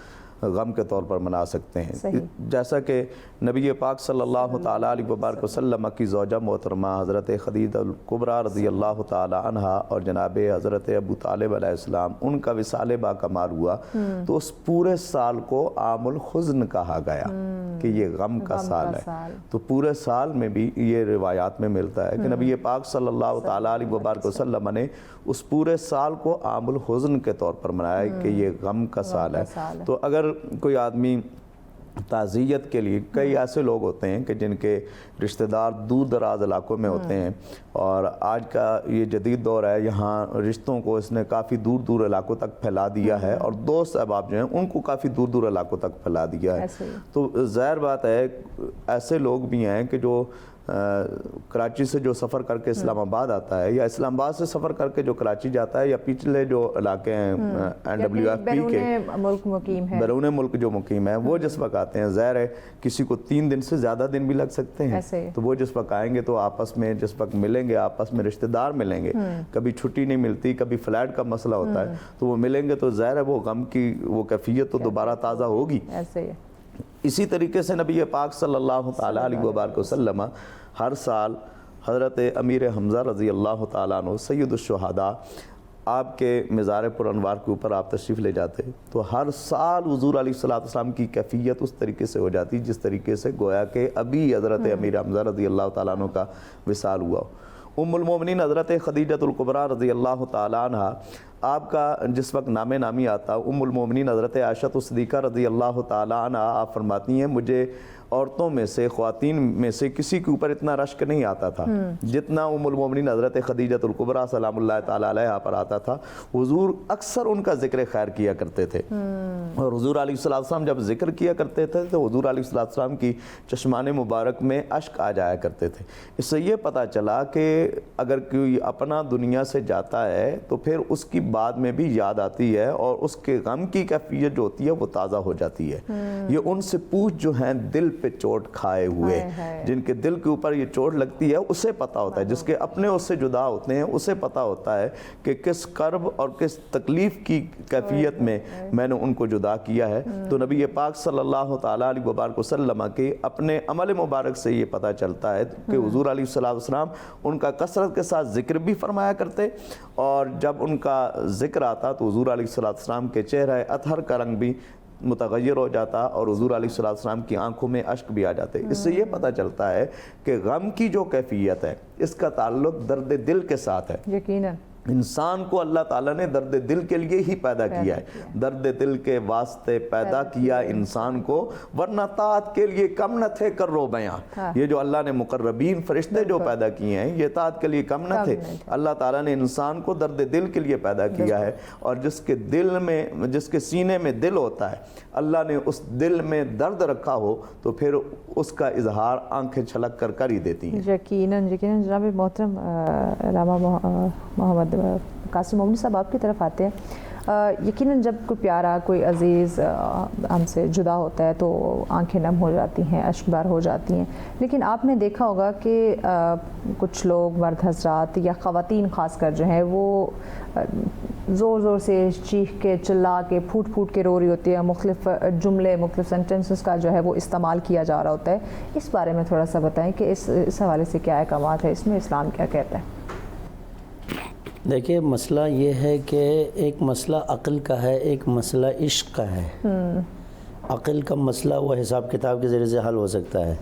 غم کے طور پر منا سکتے ہیں. جیسا کہ نبی پاک صلی اللہ تعالیٰ علیہ وبارک وسلم کی زوجہ محترمہ حضرت خدیجہ الکبریٰ رضی اللہ تعالیٰ عنہا اور جناب حضرت ابو طالب علیہ السلام ان کا وصال باکمال ہوا تو اس پورے سال کو عام الحزن کہا گیا کہ یہ غم کا سال ہے. تو پورے سال میں بھی یہ روایات میں ملتا ہے کہ نبی پاک صلی اللہ تعالیٰ علیہ وبارک وسلم نے اس پورے سال کو عام الحزن کے طور پر منایا کہ یہ غم کا سال ہے. تو اگر کوئی آدمی تعزیت کے لیے، کئی ایسے لوگ ہوتے ہیں کہ جن کے رشتہ دار دور دراز علاقوں میں ہوتے ہیں اور آج کا یہ جدید دور ہے، یہاں رشتوں کو اس نے کافی دور دور علاقوں تک پھیلا دیا ہے اور دوست احباب جو ہیں ان کو کافی دور دور علاقوں تک پھیلا دیا ہے. تو ظاہر بات ہے ایسے لوگ بھی ہیں کہ جو کراچی سے جو سفر کر کے اسلام آباد آتا ہے یا اسلام آباد سے سفر کر کے جو کراچی جاتا ہے یا پچھلے جو علاقے ہیں NWFP کے بیرون ملک جو مقیم ہیں وہ جس وقت آتے ہیں، ظاہر ہے کسی کو 3 دن سے زیادہ دن بھی لگ سکتے ہیں. تو وہ جس وقت آئیں گے تو آپس میں جس وقت ملیں گے، آپس میں رشتہ دار ملیں گے، کبھی چھٹی نہیں ملتی، کبھی فلائٹ کا مسئلہ ہوتا ہے، تو وہ ملیں گے تو ظاہر ہے وہ غم کی وہ کیفیت تو دوبارہ تازہ ہوگی. اسی طریقے سے نبی پاک صلی اللہ تعالیٰ علیہ وآلہ وسلم ہر سال حضرت امیر حمزہ رضی اللہ تعالیٰ عنہ سید الشہداء آپ کے مزار پر انوار کے اوپر آپ تشریف لے جاتے، تو ہر سال حضور علیہ الصلوۃ والسلام کی کیفیت اس طریقے سے ہو جاتی جس طریقے سے گویا کہ ابھی حضرت امیر حمزہ رضی اللہ تعالیٰ عنہ کا وصال ہوا۔ ام المومنین حضرت خدیجۃ الکبریٰ رضی اللہ تعالیٰ عنہ، آپ کا جس وقت نام نامی آتا، ام المومنین حضرت عائشہ صدیقہ رضی اللہ تعالیٰ عنہ آپ فرماتی ہیں مجھے عورتوں میں سے، خواتین میں سے کسی کے اوپر اتنا رشک نہیں آتا تھا جتنا ام المومنین حضرت خدیجۃ الکبریٰ سلام اللہ تعالیٰ علیہا پر آتا تھا۔ حضور اکثر ان کا ذکر خیر کیا کرتے تھے، اور حضور علیہ الصلوۃ والسلام جب ذکر کیا کرتے تھے تو حضور علیہ الصلوۃ والسلام کی چشمان مبارک میں اشک آ جایا کرتے تھے۔ اس سے یہ پتہ چلا کہ اگر کوئی اپنا دنیا سے جاتا ہے تو پھر اس کی بعد میں بھی یاد آتی ہے، اور اس کے غم کی کیفیت جو ہوتی ہے وہ تازہ ہو جاتی ہے۔ یہ ان سے پوچھ جو ہیں دل پہ چوٹ کھائے ہوئے، جن کے دل کے اوپر یہ چوٹ لگتی ہے اسے پتہ ہوتا ہے، جس کے اپنے اس سے جدا ہوتے ہیں اسے پتہ ہوتا ہے کہ کس کرب اور کس تکلیف کی کیفیت میں میں نے ان کو جدا کیا ہے۔ تو نبی پاک صلی اللہ تعالیٰ علیہ وآلہ وسلم کے اپنے عمل مبارک سے یہ پتہ چلتا ہے کہ حضور علیہ الصلوۃ والسلام ان کا کثرت کے ساتھ ذکر بھی فرمایا کرتے، اور جب ان کا ذکر آتا تو حضور علیہ الصلوۃ والسلام کے چہرہ اطہر کا رنگ بھی متغیر ہو جاتا، اور حضور علیہ الصلوۃ والسلام کی آنکھوں میں اشک بھی آ جاتے۔ اس سے یہ پتہ چلتا ہے کہ غم کی جو کیفیت ہے اس کا تعلق درد دل کے ساتھ ہے۔ یقیناً انسان کو اللہ تعالیٰ نے درد دل کے لیے ہی پیدا کیا ہے، درد دل کے واسطے پیدا کیا انسان کو، ورنہ طاعت کے لیے کم نہ تھے کرو بیاں۔ یہ جو اللہ نے مقربین فرشتے جو پیدا کیے ہیں یہ طاعت کے لیے کم نہ تھے، اللہ تعالیٰ نے انسان کو درد دل کے لیے پیدا کیا ہے، اور جس کے دل میں، جس کے سینے میں دل ہوتا ہے، اللہ نے اس دل میں درد رکھا ہو تو پھر اس کا اظہار آنکھیں چھلک کر ہی دیتی ہیں۔ یقیناً یقیناً جناب محترم علامہ محمد قاسم مومنی صاحب آپ کی طرف آتے ہیں۔ یقیناً جب کوئی پیارا، کوئی عزیز ہم سے جدا ہوتا ہے تو آنکھیں نم ہو جاتی ہیں، اشک بار ہو جاتی ہیں، لیکن آپ نے دیکھا ہوگا کہ کچھ لوگ، مرد حضرات یا خواتین خاص کر جو ہیں، وہ زور زور سے چیخ کے، چلا کے، پھوٹ پھوٹ کے رو رہی ہوتی ہے، مختلف جملے، مختلف سینٹنسز کا جو ہے وہ استعمال کیا جا رہا ہوتا ہے۔ اس بارے میں تھوڑا سا بتائیں کہ اس حوالے سے کیا احکامات ہے، اس میں اسلام کیا کہتا ہے؟ دیکھیے، مسئلہ یہ ہے کہ ایک مسئلہ عقل کا ہے، ایک مسئلہ عشق کا ہے۔ عقل کا مسئلہ وہ حساب کتاب کے ذریعے سے حل ہو سکتا ہے،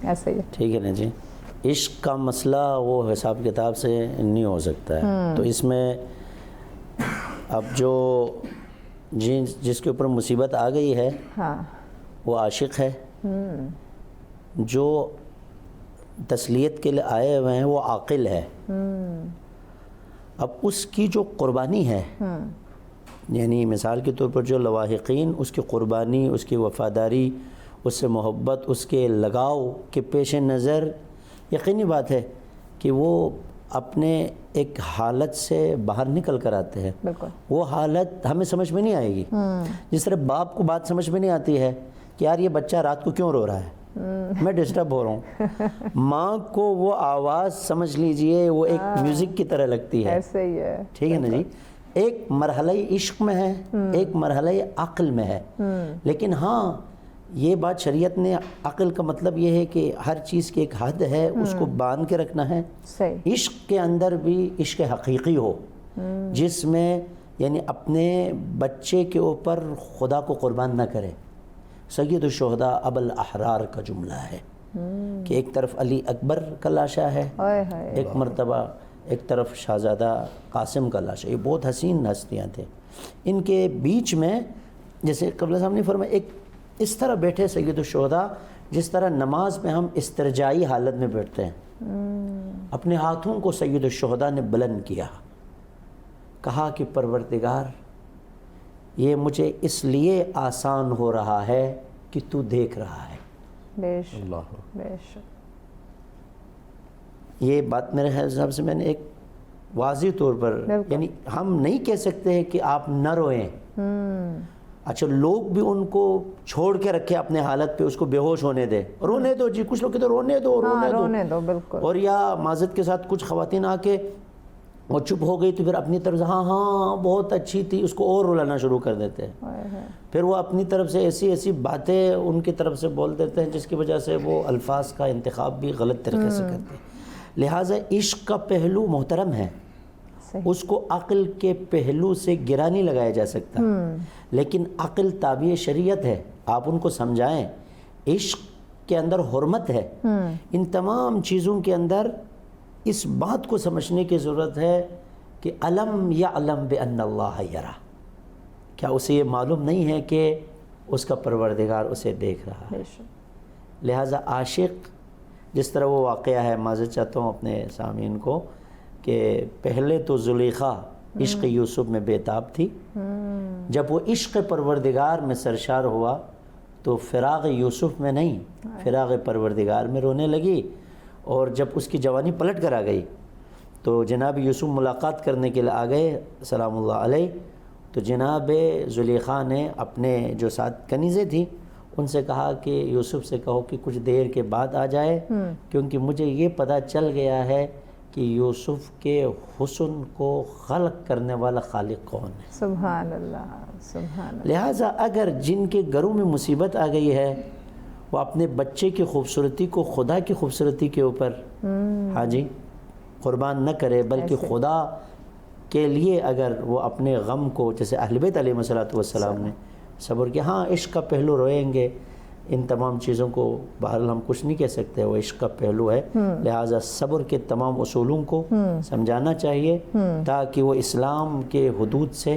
ایسا ہی ہے، ٹھیک ہے نا جی۔ عشق کا مسئلہ وہ حساب کتاب سے نہیں ہو سکتا ہے۔ تو اس میں اب جو جس کے اوپر مصیبت آ گئی ہے وہ عاشق ہے، جو تسلیت کے لیے آئے ہوئے ہیں وہ عاقل ہے۔ اب اس کی جو قربانی ہے، یعنی مثال کے طور پر جو لواحقین، اس کی قربانی، اس کی وفاداری، اس سے محبت، اس کے لگاؤ کے پیش نظر یقینی بات ہے کہ وہ اپنے ایک حالت سے باہر نکل کر آتے ہیں۔ وہ حالت ہمیں سمجھ میں نہیں آئے گی، جس طرح باپ کو بات سمجھ میں نہیں آتی ہے کہ یار یہ بچہ رات کو کیوں رو رہا ہے، میں ڈسٹرب ہو رہا ہوں۔ ماں کو وہ آواز سمجھ لیجئے وہ ایک میوزک کی طرح لگتی ہے، ایسے ہی ہے، ٹھیک ہے نا جی۔ ایک مرحلہ عشق میں ہے، ایک مرحلہ عقل میں ہے، لیکن ہاں یہ بات شریعت نے، عقل کا مطلب یہ ہے کہ ہر چیز کی ایک حد ہے، اس کو باندھ کے رکھنا ہے۔ عشق کے اندر بھی عشق حقیقی ہو، جس میں یعنی اپنے بچے کے اوپر خدا کو قربان نہ کرے۔ سید الشہداء ابو الاحرار کا جملہ ہے کہ ایک طرف علی اکبر کا لاشا ہے، ایک مرتبہ ایک طرف شہزادہ قاسم کا لاشا۔ یہ بہت حسین ہستیاں تھے، ان کے بیچ میں جیسے قبلہ صاحب نے فرمایا ایک اس طرح بیٹھے سید الشہداء جس طرح نماز میں ہم استرجائی حالت میں بیٹھتے ہیں۔ اپنے ہاتھوں کو سید الشہداء نے بلند کیا، کہا کہ پروردگار یہ مجھے اس لیے آسان ہو رہا ہے کہ تو دیکھ رہا ہے۔ بے شک یہ بات میرے حساب سے میں نے ایک واضح طور پر، یعنی ہم نہیں کہہ سکتے ہیں کہ آپ نہ روئیں۔ اچھا، لوگ بھی ان کو چھوڑ کے رکھے اپنے حالت پہ، اس کو بے ہوش ہونے دے، رونے دو جی، کچھ لوگ کہتے رونے دو، رونے دو، بالکل۔ اور یا معذرت کے ساتھ کچھ خواتین آ کے وہ چپ ہو گئی تو پھر اپنی طرف سے ہاں ہاں بہت اچھی تھی اس کو اور رلانا شروع کر دیتے ہیں. پھر وہ اپنی طرف سے ایسی ایسی باتیں ان کی طرف سے بول دیتے ہیں جس کی وجہ سے وہ الفاظ کا انتخاب بھی غلط طریقے سے کرتے ہیں. لہٰذا عشق کا پہلو محترم ہے, اس کو عقل کے پہلو سے گرا نہیں لگایا جا سکتا, لیکن عقل تابع شریعت ہے, آپ ان کو سمجھائیں. عشق کے اندر حرمت ہے. ان تمام چیزوں کے اندر اس بات کو سمجھنے کی ضرورت ہے کہ علم یعلم بأن اللہ یرا, کیا اسے یہ معلوم نہیں ہے کہ اس کا پروردگار اسے دیکھ رہا ہے. لہٰذا عاشق, جس طرح وہ واقعہ ہے, معذرت چاہتا ہوں اپنے سامعین کو, کہ پہلے تو زلیخا عشق یوسف میں بےتاب تھی, جب وہ عشق پروردگار میں سرشار ہوا تو فراغ یوسف میں نہیں, فراغ پروردگار میں رونے لگی. اور جب اس کی جوانی پلٹ کر آ گئی تو جناب یوسف ملاقات کرنے کے لیے آ گئے سلام اللہ علیہ, تو جناب زلیخا نے اپنے جو ساتھ کنیزیں تھیں ان سے کہا کہ یوسف سے کہو کہ کچھ دیر کے بعد آ جائے, کیونکہ مجھے یہ پتہ چل گیا ہے کہ یوسف کے حسن کو خلق کرنے والا خالق کون ہے. سبحان اللہ, سبحان اللہ. لہٰذا اگر جن کے گھروں میں مصیبت آ گئی ہے وہ اپنے بچے کی خوبصورتی کو خدا کی خوبصورتی کے اوپر ہاں جی قربان نہ کرے, بلکہ خدا کے لیے اگر وہ اپنے غم کو, جیسے اہل بیت علیہ السلام نے صبر کیا, ہاں عشق کا پہلو روئیں گے, ان تمام چیزوں کو بہرحال ہم کچھ نہیں کہہ سکتے, وہ عشق کا پہلو ہے. لہٰذا صبر کے تمام اصولوں کو سمجھانا چاہیے تاکہ وہ اسلام کے حدود سے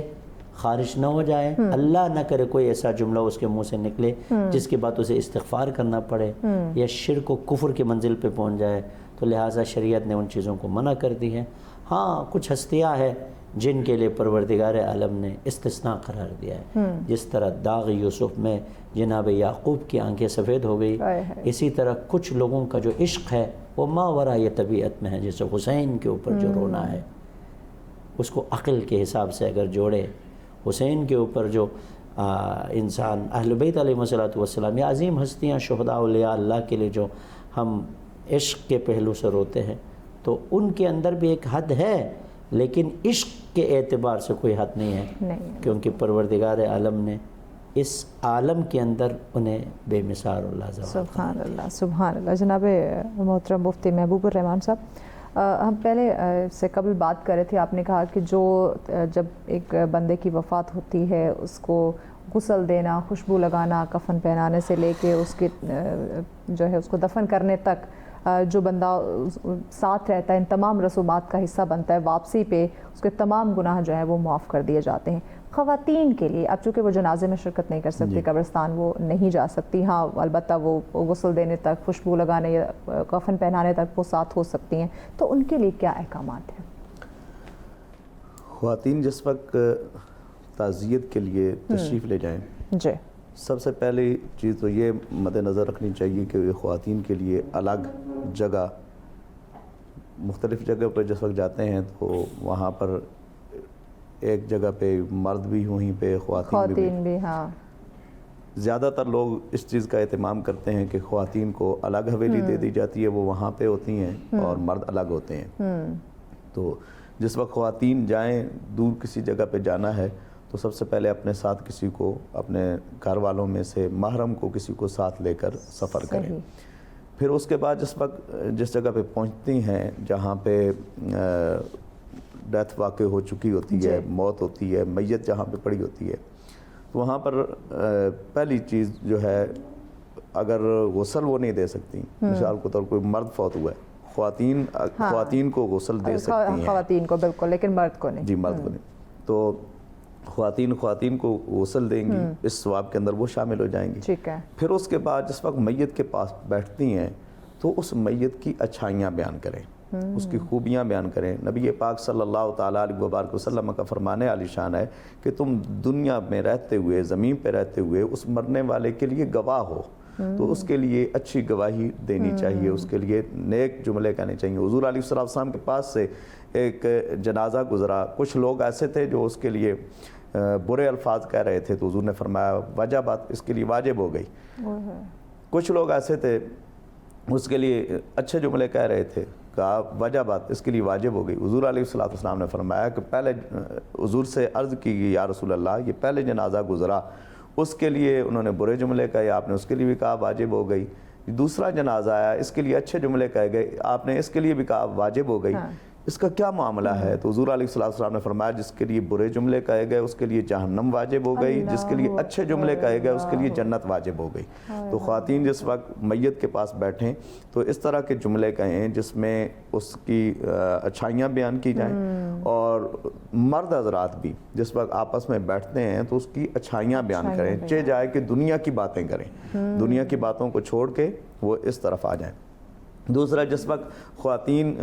خارج نہ ہو جائے. اللہ نہ کرے کوئی ایسا جملہ اس کے منہ سے نکلے جس کے بعد اسے استغفار کرنا پڑے یا شرک و کفر کی منزل پہ پہنچ جائے. تو لہٰذا شریعت نے ان چیزوں کو منع کر دی ہے. ہاں کچھ ہستیاں ہیں جن کے لیے پروردگار عالم نے استثناء قرار دیا ہے, جس طرح داغ یوسف میں جناب یعقوب کی آنکھیں سفید ہو گئی, اسی طرح کچھ لوگوں کا جو عشق ہے وہ ماورائے طبیعت میں ہے. جیسے حسین کے اوپر جو رونا ہے اس کو عقل کے حساب سے اگر جوڑے, حسین کے اوپر جو انسان اہل بیت علیہ السلام یا عظیم ہستیاں شہداء اولیاء اللہ کے لیے جو ہم عشق کے پہلو سے روتے ہیں, تو ان کے اندر بھی ایک حد ہے, لیکن عشق کے اعتبار سے کوئی حد نہیں ہے, کیونکہ پروردگار عالم نے اس عالم کے اندر انہیں بے مثال اور لازوال. سبحان اللہ, سبحان اللہ. جناب محترم مفتی محبوب الرحمان صاحب, ہم پہلے سے قبل بات کر رہے تھے, آپ نے کہا کہ جو جب ایک بندے کی وفات ہوتی ہے اس کو غسل دینا, خوشبو لگانا, کفن پہنانے سے لے کے اس کے جو ہے اس کو دفن کرنے تک جو بندہ ساتھ رہتا ہے, ان تمام رسومات کا حصہ بنتا ہے. واپسی پہ اس کے تمام گناہ جو ہیں وہ معاف کر دیے جاتے ہیں. خواتین کے لیے اب چونکہ وہ جنازے میں شرکت نہیں کر سکتی, قبرستان وہ نہیں جا سکتی, ہاں البتہ وہ غسل دینے تک, خوشبو لگانے یا کفن پہنانے تک وہ ساتھ ہو سکتی ہیں, تو ان کے لیے کیا احکامات ہیں؟ خواتین جس وقت تعزیت کے لیے تشریف لے جائیں, جی, سب سے پہلی چیز تو یہ مد نظر رکھنی چاہیے کہ خواتین کے لیے الگ جگہ, مختلف جگہ پر جس وقت جاتے ہیں تو وہاں پر ایک جگہ پہ مرد بھی وہیں پہ خواتین بھی. ہاں, زیادہ تر لوگ اس چیز کا اہتمام کرتے ہیں کہ خواتین کو الگ حویلی دے دی جاتی ہے, وہ وہاں پہ ہوتی ہیں اور مرد الگ ہوتے ہیں. تو جس وقت خواتین جائیں, دور کسی جگہ پہ جانا ہے, تو سب سے پہلے اپنے ساتھ کسی کو, اپنے گھر والوں میں سے محرم کو کسی کو ساتھ لے کر سفر کریں. پھر اس کے بعد جس وقت جس جگہ پہ پہنچتی ہیں جہاں پہ ڈیتھ واقع ہو چکی ہوتی ہے, موت ہوتی ہے, میت جہاں پہ پڑی ہوتی ہے, تو وہاں پر پہلی چیز جو ہے, اگر غسل وہ نہیں دے سکتی, مثال کے طور پر کوئی مرد فوت ہوا ہے, خواتین کو غسل دے سکتی ہیں, خواتین کو بالکل, لیکن مرد کو نہیں. جی, مرد کو نہیں. تو خواتین کو غسل دیں گی, اس ثواب کے اندر وہ شامل ہو جائیں گی. ٹھیک ہے. پھر اس کے بعد جس وقت میت کے پاس بیٹھتی ہیں تو اس میت کی اچھائیاں بیان کریں, اس کی خوبیاں بیان کریں. نبی پاک صلی اللہ تعالیٰ علیہ وبارک وسلم کا فرمانے عالی شان ہے کہ تم دنیا میں رہتے ہوئے, زمین پہ رہتے ہوئے اس مرنے والے کے لیے گواہ ہو, تو اس کے لیے اچھی گواہی دینی چاہیے, اس کے لیے نیک جملے کہنے چاہیے. حضور علیہ السلام کے پاس سے ایک جنازہ گزرا, کچھ لوگ ایسے تھے جو اس کے لیے برے الفاظ کہہ رہے تھے, تو حضور نے فرمایا وجہ بات اس کے لیے واجب ہو گئی. کچھ لوگ ایسے تھے اس کے لیے اچھے جملے کہہ رہے تھے, کا وجہ بات اس کے لیے واجب ہو گئی. حضور علیہ الصلوۃ والسلام نے فرمایا کہ پہلے حضور سے عرض کی گئی یا رسول اللہ یہ پہلے جنازہ گزرا اس کے لیے انہوں نے برے جملے کہے, آپ نے اس کے لیے بھی کہا واجب ہو گئی. دوسرا جنازہ آیا اس کے لیے اچھے جملے کہے گئے, آپ نے اس کے لیے بھی کہا واجب ہو گئی. اس کا کیا معاملہ ہے؟ تو حضور علیہ الصلوۃ والسلام نے فرمایا جس کے لیے برے جملے کہے گئے اس کے لیے جہنم واجب ہو گئی, جس کے لیے اچھے جملے کہے گئے اس کے لیے جنت واجب ہو گئی. تو خواتین جس وقت میت کے پاس بیٹھیں تو اس طرح کے جملے کہیں جس میں اس کی اچھائیاں بیان کی جائیں, اور مرد حضرات بھی جس وقت آپس میں بیٹھتے ہیں تو اس کی اچھائیاں بیان کریں, چہ جائے کہ دنیا کی باتیں کریں, دنیا کی باتوں کو چھوڑ کے وہ اس طرف آ جائیں. دوسرا جس وقت خواتین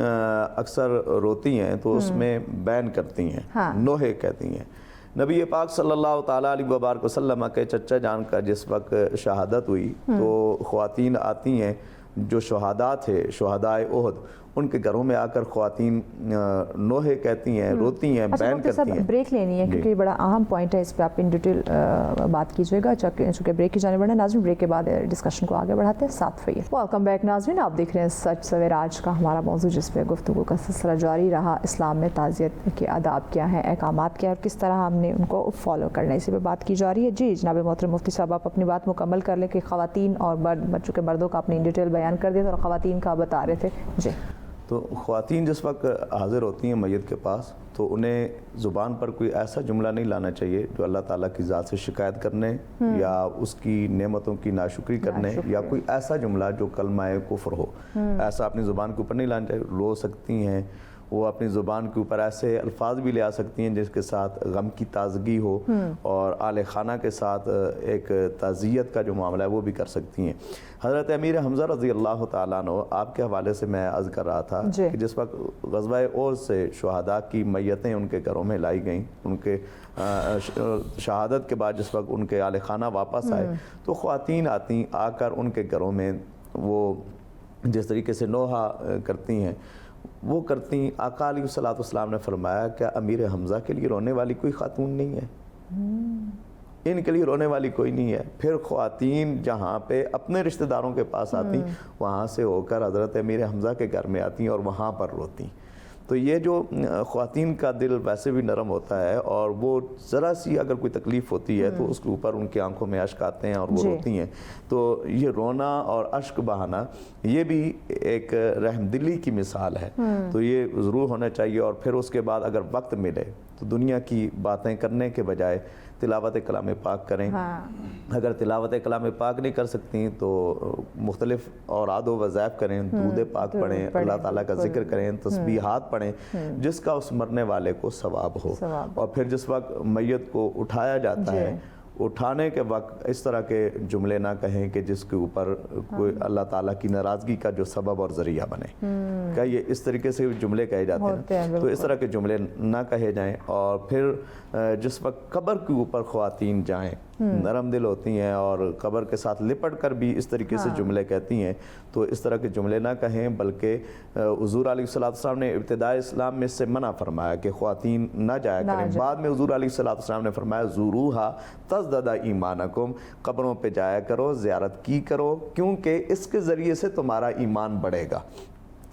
اکثر روتی ہیں تو اس میں بین کرتی ہیں, نوحے کہتی ہیں. نبی پاک صلی اللہ تعالیٰ علیہ وبارک وسلم کے چچا جان کا جس وقت شہادت ہوئی تو خواتین آتی ہیں جو شہداء تھے, شہدائے احد, ان کے گھروں میں آ کر خواتین نوحے کہتی ہیں, روتی ہیں, بین کرتی ہیں. بریک لینی ہے کیونکہ بڑا اہم پوائنٹ ہے, اس پہ آپ ان ڈیٹیل بات کیجیے گا چونکہ بریک کی جانے بڑھنا. ناظرین بریک کے بعد ڈسکشن کو آگے بڑھاتے ہیں, ساتھ رہیے. ویلکم بیک ناظرین, آپ دیکھ رہے ہیں سچ سویرا. آج کا ہمارا موضوع جس پہ گفتگو کا سلسلہ جاری رہا, اسلام میں تعزیت کے آداب کیا ہیں, احکامات کیا ہیں اور کس طرح ہم نے ان کو فالو کرنا ہے, اسی پہ بات کی جا رہی ہے. جی جناب محترم مفتی صاحب آپ اپنی بات مکمل کر لیں کہ خواتین اور بچوں کے مردوں کا اپنی ڈیٹیل بیان کر دیا تھا اور خواتین کا بتا رہے تھے. جی تو خواتین جس وقت حاضر ہوتی ہیں میت کے پاس تو انہیں زبان پر کوئی ایسا جملہ نہیں لانا چاہیے جو اللہ تعالیٰ کی ذات سے شکایت کرنے یا اس کی نعمتوں کی ناشکری کرنے یا کوئی ایسا جملہ جو کلمہ کفر ہو, ایسا اپنی زبان کے اوپر نہیں لانا چاہیے. رو سکتی ہیں وہ اپنی زبان کے اوپر ایسے الفاظ بھی لے آ سکتی ہیں جس کے ساتھ غم کی تازگی ہو اور آل خانہ کے ساتھ ایک تعزیت کا جو معاملہ ہے وہ بھی کر سکتی ہیں. حضرت امیر حمزہ رضی اللہ تعالیٰ عنہ آپ کے حوالے سے میں عرض کر رہا تھا کہ جس وقت غزوہ احد سے شہداء کی میتیں ان کے گھروں میں لائی گئیں, ان کے شہادت کے بعد جس وقت ان کے آل خانہ واپس آئے تو خواتین آتی آ کر ان کے گھروں میں وہ جس طریقے سے نوحہ کرتی ہیں وہ کرتی. آقا علیہ الصلوۃ والسلام نے فرمایا کہ امیر حمزہ کے لیے رونے والی کوئی خاتون نہیں ہے, ان کے لیے رونے والی کوئی نہیں ہے. پھر خواتین جہاں پہ اپنے رشتہ داروں کے پاس آتی وہاں سے ہو کر حضرت امیر حمزہ کے گھر میں آتی اور وہاں پر روتی. تو یہ جو خواتین کا دل ویسے بھی نرم ہوتا ہے اور وہ ذرا سی اگر کوئی تکلیف ہوتی ہے تو اس کے اوپر ان کی آنکھوں میں اشک آتے ہیں اور وہ روتی ہیں. تو یہ رونا اور اشک بہانا یہ بھی ایک رحم دلی کی مثال ہے. تو یہ ضرور ہونا چاہیے. اور پھر اس کے بعد اگر وقت ملے تو دنیا کی باتیں کرنے کے بجائے تلاوت کلام پاک کریں. اگر تلاوت کلام پاک نہیں کر سکتی تو مختلف اوراد و وظائف کریں, درود پاک پڑھیں, اللہ تعالیٰ کا ذکر کریں, تسبیحات پڑھیں جس کا اس مرنے والے کو ثواب ہو. اور پھر جس وقت میت کو اٹھایا جاتا ہے اٹھانے کے وقت اس طرح کے جملے نہ کہیں کہ جس کے اوپر کوئی اللہ تعالیٰ کی ناراضگی کا جو سبب اور ذریعہ بنے. کیا یہ اس طریقے سے جملے کہے جاتے ہیں تو اس طرح کے جملے نہ کہے جائیں. اور پھر جس وقت قبر کے اوپر خواتین جائیں نرم دل ہوتی ہیں اور قبر کے ساتھ لپٹ کر بھی اس طریقے سے جملے کہتی ہیں تو اس طرح کے جملے نہ کہیں, بلکہ حضور علیہ الصلوۃ والسلام نے ابتداء اسلام میں اس سے منع فرمایا کہ خواتین نہ جایا کریں. بعد میں حضور علیہ الصلوۃ والسلام نے فرمایا زوروہا تزداد ایمانکم, قبروں پہ جایا کرو, زیارت کی کرو, کیونکہ اس کے ذریعے سے تمہارا ایمان بڑھے گا.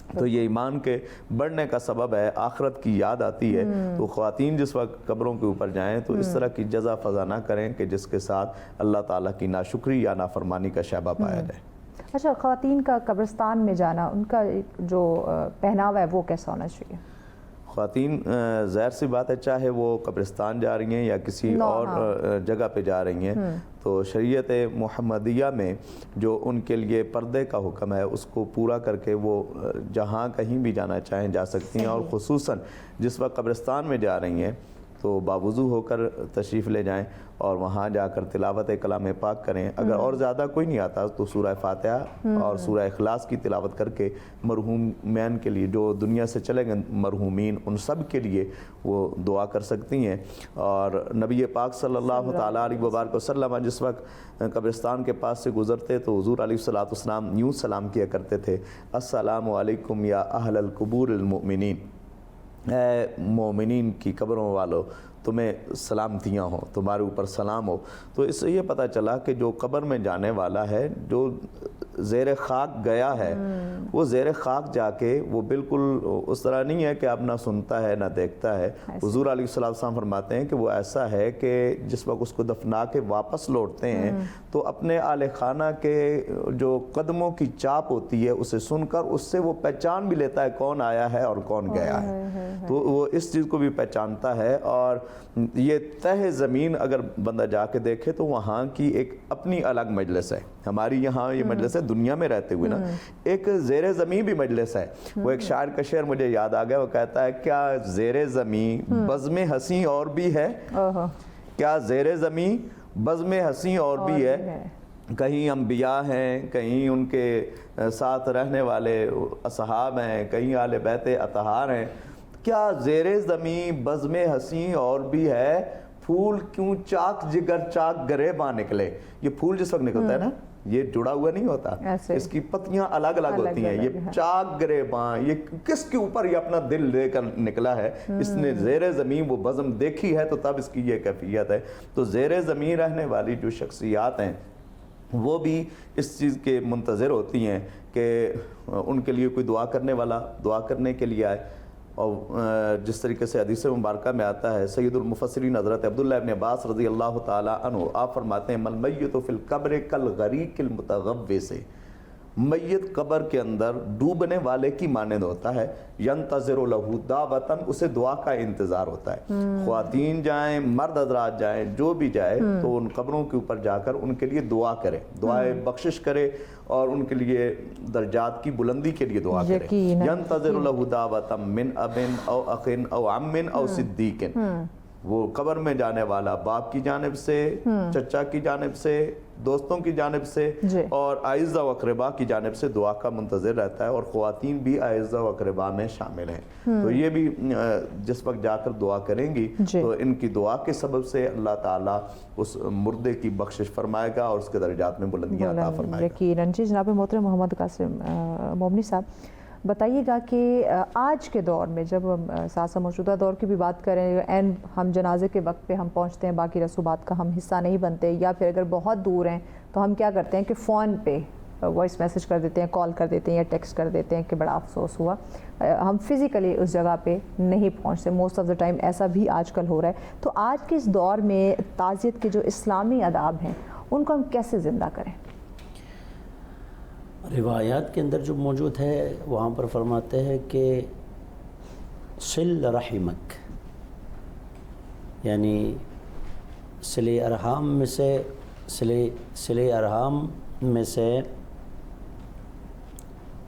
تو یہ ایمان کے بڑھنے کا سبب ہے, آخرت کی یاد آتی ہے. تو خواتین جس وقت قبروں کے اوپر جائیں تو اس طرح کی جزا فضا نہ کریں کہ جس کے ساتھ اللہ تعالیٰ کی ناشکری یا نافرمانی کا شائبہ پایا جائے. اچھا, خواتین کا قبرستان میں جانا, ان کا جو پہناوا ہے وہ کیسا ہونا چاہیے؟ خواتین ظاہر سی بات ہے چاہے وہ قبرستان جا رہی ہیں یا کسی اور جگہ پہ جا رہی ہیں تو شریعت محمدیہ میں جو ان کے لیے پردے کا حکم ہے اس کو پورا کر کے وہ جہاں کہیں بھی جانا چاہیں جا سکتی ہیں. اور خصوصاً جس وقت قبرستان میں جا رہی ہیں تو باوضو ہو کر تشریف لے جائیں اور وہاں جا کر تلاوت کلام پاک کریں. اگر اور زیادہ کوئی نہیں آتا تو سورہ فاتحہ اور سورہ اخلاص کی تلاوت کر کے مرحومین کے لیے جو دنیا سے چلے گئے مرحومین ان سب کے لیے وہ دعا کر سکتی ہیں. اور نبی پاک صلی اللہ تعالیٰ علیہ وبارک وسلم جس وقت قبرستان کے پاس سے گزرتے تو حضور علیہ الصلوۃ والسلام یوں سلام کیا کرتے تھے, السلام علیکم یا اہل القبور المؤمنین, اے مومنین کی قبروں والو تمہیں سلامتیاں ہوں, تمہارے اوپر سلام ہو. تو اس سے یہ پتہ چلا کہ جو قبر میں جانے والا ہے جو زیر خاک گیا ہے وہ زیر خاک جا کے وہ بالکل اس طرح نہیں ہے کہ اب نہ سنتا ہے نہ دیکھتا ہے. حضور علیہ السلام فرماتے ہیں کہ وہ ایسا ہے کہ جس وقت اس کو دفنا کے واپس لوٹتے ہیں تو اپنے اہل خانہ کے جو قدموں کی چاپ ہوتی ہے اسے سن کر اس سے وہ پہچان بھی لیتا ہے کون آیا ہے اور کون گیا ہے. تو وہ اس چیز کو بھی پہچانتا ہے. اور یہ تہ زمین اگر بندہ جا کے دیکھے تو وہاں کی ایک اپنی الگ مجلس ہے. ہماری یہاں یہ مجلس ہے دنیا میں رہتے ہوئے نا, ایک زیر زمین بھی مجلس ہے. وہ ایک شاعر کا شعر مجھے یاد آ گیا, وہ کہتا ہے کیا زیر زمین بزم حسین اور بھی ہے, کیا زیر زمین بزم حسین اور بھی ہے, کہیں انبیاء ہیں, کہیں ان کے ساتھ رہنے والے اصحاب ہیں, کہیں اہل بیت اطہار ہیں, کیا زیر زمین بزم حسین اور بھی ہے, پھول کیوں چاک جگر چاک گریباں نکلے. یہ پھول جس وقت نکلتا ہے نا یہ جڑا ہوا نہیں ہوتا, اس کی پتیاں الگ الگ ہوتی ہیں. یہ چاک گریباں یہ کس کے اوپر یہ اپنا دل لے کر نکلا ہے, اس نے زیر زمین وہ بزم دیکھی ہے تو تب اس کی یہ کیفیت ہے. تو زیر زمین رہنے والی جو شخصیات ہیں وہ بھی اس چیز کے منتظر ہوتی ہیں کہ ان کے لیے کوئی دعا کرنے والا دعا کرنے کے لیے آئے. اور جس طریقے سے حدیث مبارکہ میں آتا ہے, سید المفسرین حضرت عبداللہ ابن عباس رضی اللہ تعالی عنہ آپ فرماتے ہیں, المیت فی القبر کالغریق المتغوص, میت قبر کے اندر ڈوبنے والے کی مانند ہوتا ہے. ینتظر لہ دعوۃ, اسے دعا کا انتظار ہوتا ہے. خواتین جائیں مرد حضرات جائیں جو بھی جائے تو ان قبروں کے اوپر جا کر ان کے لیے دعا کرے, دعائے بخشش کرے اور ان کے لیے درجات کی بلندی کے لیے دعا کرے. ینتظر لہ دعوۃ من اب او اخ او عم او صدیق, وہ قبر میں جانے والا باپ کی جانب سے, چچا کی جانب سے, دوستوں کی جانب سے اور اعزہ و اقربا کی جانب سے دعا کا منتظر رہتا ہے. اور خواتین بھی اعزہ و اقربا میں شامل ہیں. تو یہ بھی جس وقت جا کر دعا کریں گی تو ان کی دعا کے سبب سے اللہ تعالیٰ اس مردے کی بخشش فرمائے گا اور اس کے درجات میں بلندیاں عطا فرمائے گا. یقیناً. جی جناب محترم محمد قاسم مومنی صاحب, بتائیے گا کہ آج کے دور میں جب ہم ساتھ موجودہ دور کی بھی بات کریں, این ہم جنازے کے وقت پہ ہم پہنچتے ہیں, باقی رسومات کا ہم حصہ نہیں بنتے, یا پھر اگر بہت دور ہیں تو ہم کیا کرتے ہیں کہ فون پہ وائس میسیج کر دیتے ہیں, کال کر دیتے ہیں یا ٹیکسٹ کر دیتے ہیں کہ بڑا افسوس ہوا, ہم فزیکلی اس جگہ پہ نہیں پہنچتے. موسٹ آف دا ٹائم ایسا بھی آج کل ہو رہا ہے. تو آج کے اس دور میں تعزیت کے جو اسلامی آداب ہیں ان کو ہم کیسے زندہ کریں؟ روایات کے اندر جو موجود ہے وہاں پر فرماتے ہیں کہ صل رحمک, یعنی صلہ ارحام میں سے صلہ ارحام میں سے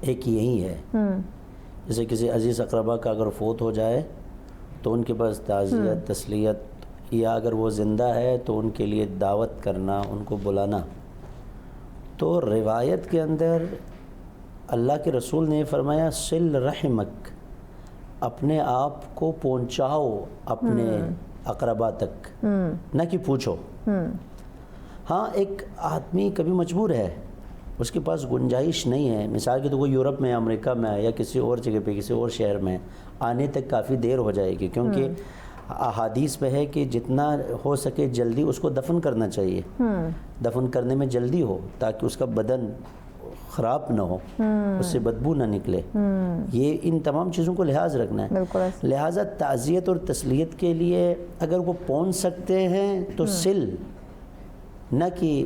ایک یہی ہے. جیسے کسی عزیز اقربا کا اگر فوت ہو جائے تو ان کے پاس تعزیت تسلیت, یا اگر وہ زندہ ہے تو ان کے لیے دعوت کرنا, ان کو بلانا. تو روایت کے اندر اللہ کے رسول نے فرمایا صل رحمک, اپنے آپ کو پہنچاؤ اپنے اقربا تک, نہ کہ پوچھو. ہاں ایک آدمی کبھی مجبور ہے, اس کے پاس گنجائش نہیں ہے, مثال کے تو وہ یورپ میں امریکہ میں ہے یا کسی اور جگہ پہ کسی اور شہر میں, آنے تک کافی دیر ہو جائے گی, کیونکہ احادیث میں ہے کہ جتنا ہو سکے جلدی اس کو دفن کرنا چاہیے, دفن کرنے میں جلدی ہو تاکہ اس کا بدن خراب نہ ہو, اس سے بدبو نہ نکلے. یہ ان تمام چیزوں کو لحاظ رکھنا ہے. لہٰذا تعزیت اور تسلیت کے لیے اگر وہ پہنچ سکتے ہیں تو سل, نہ کہ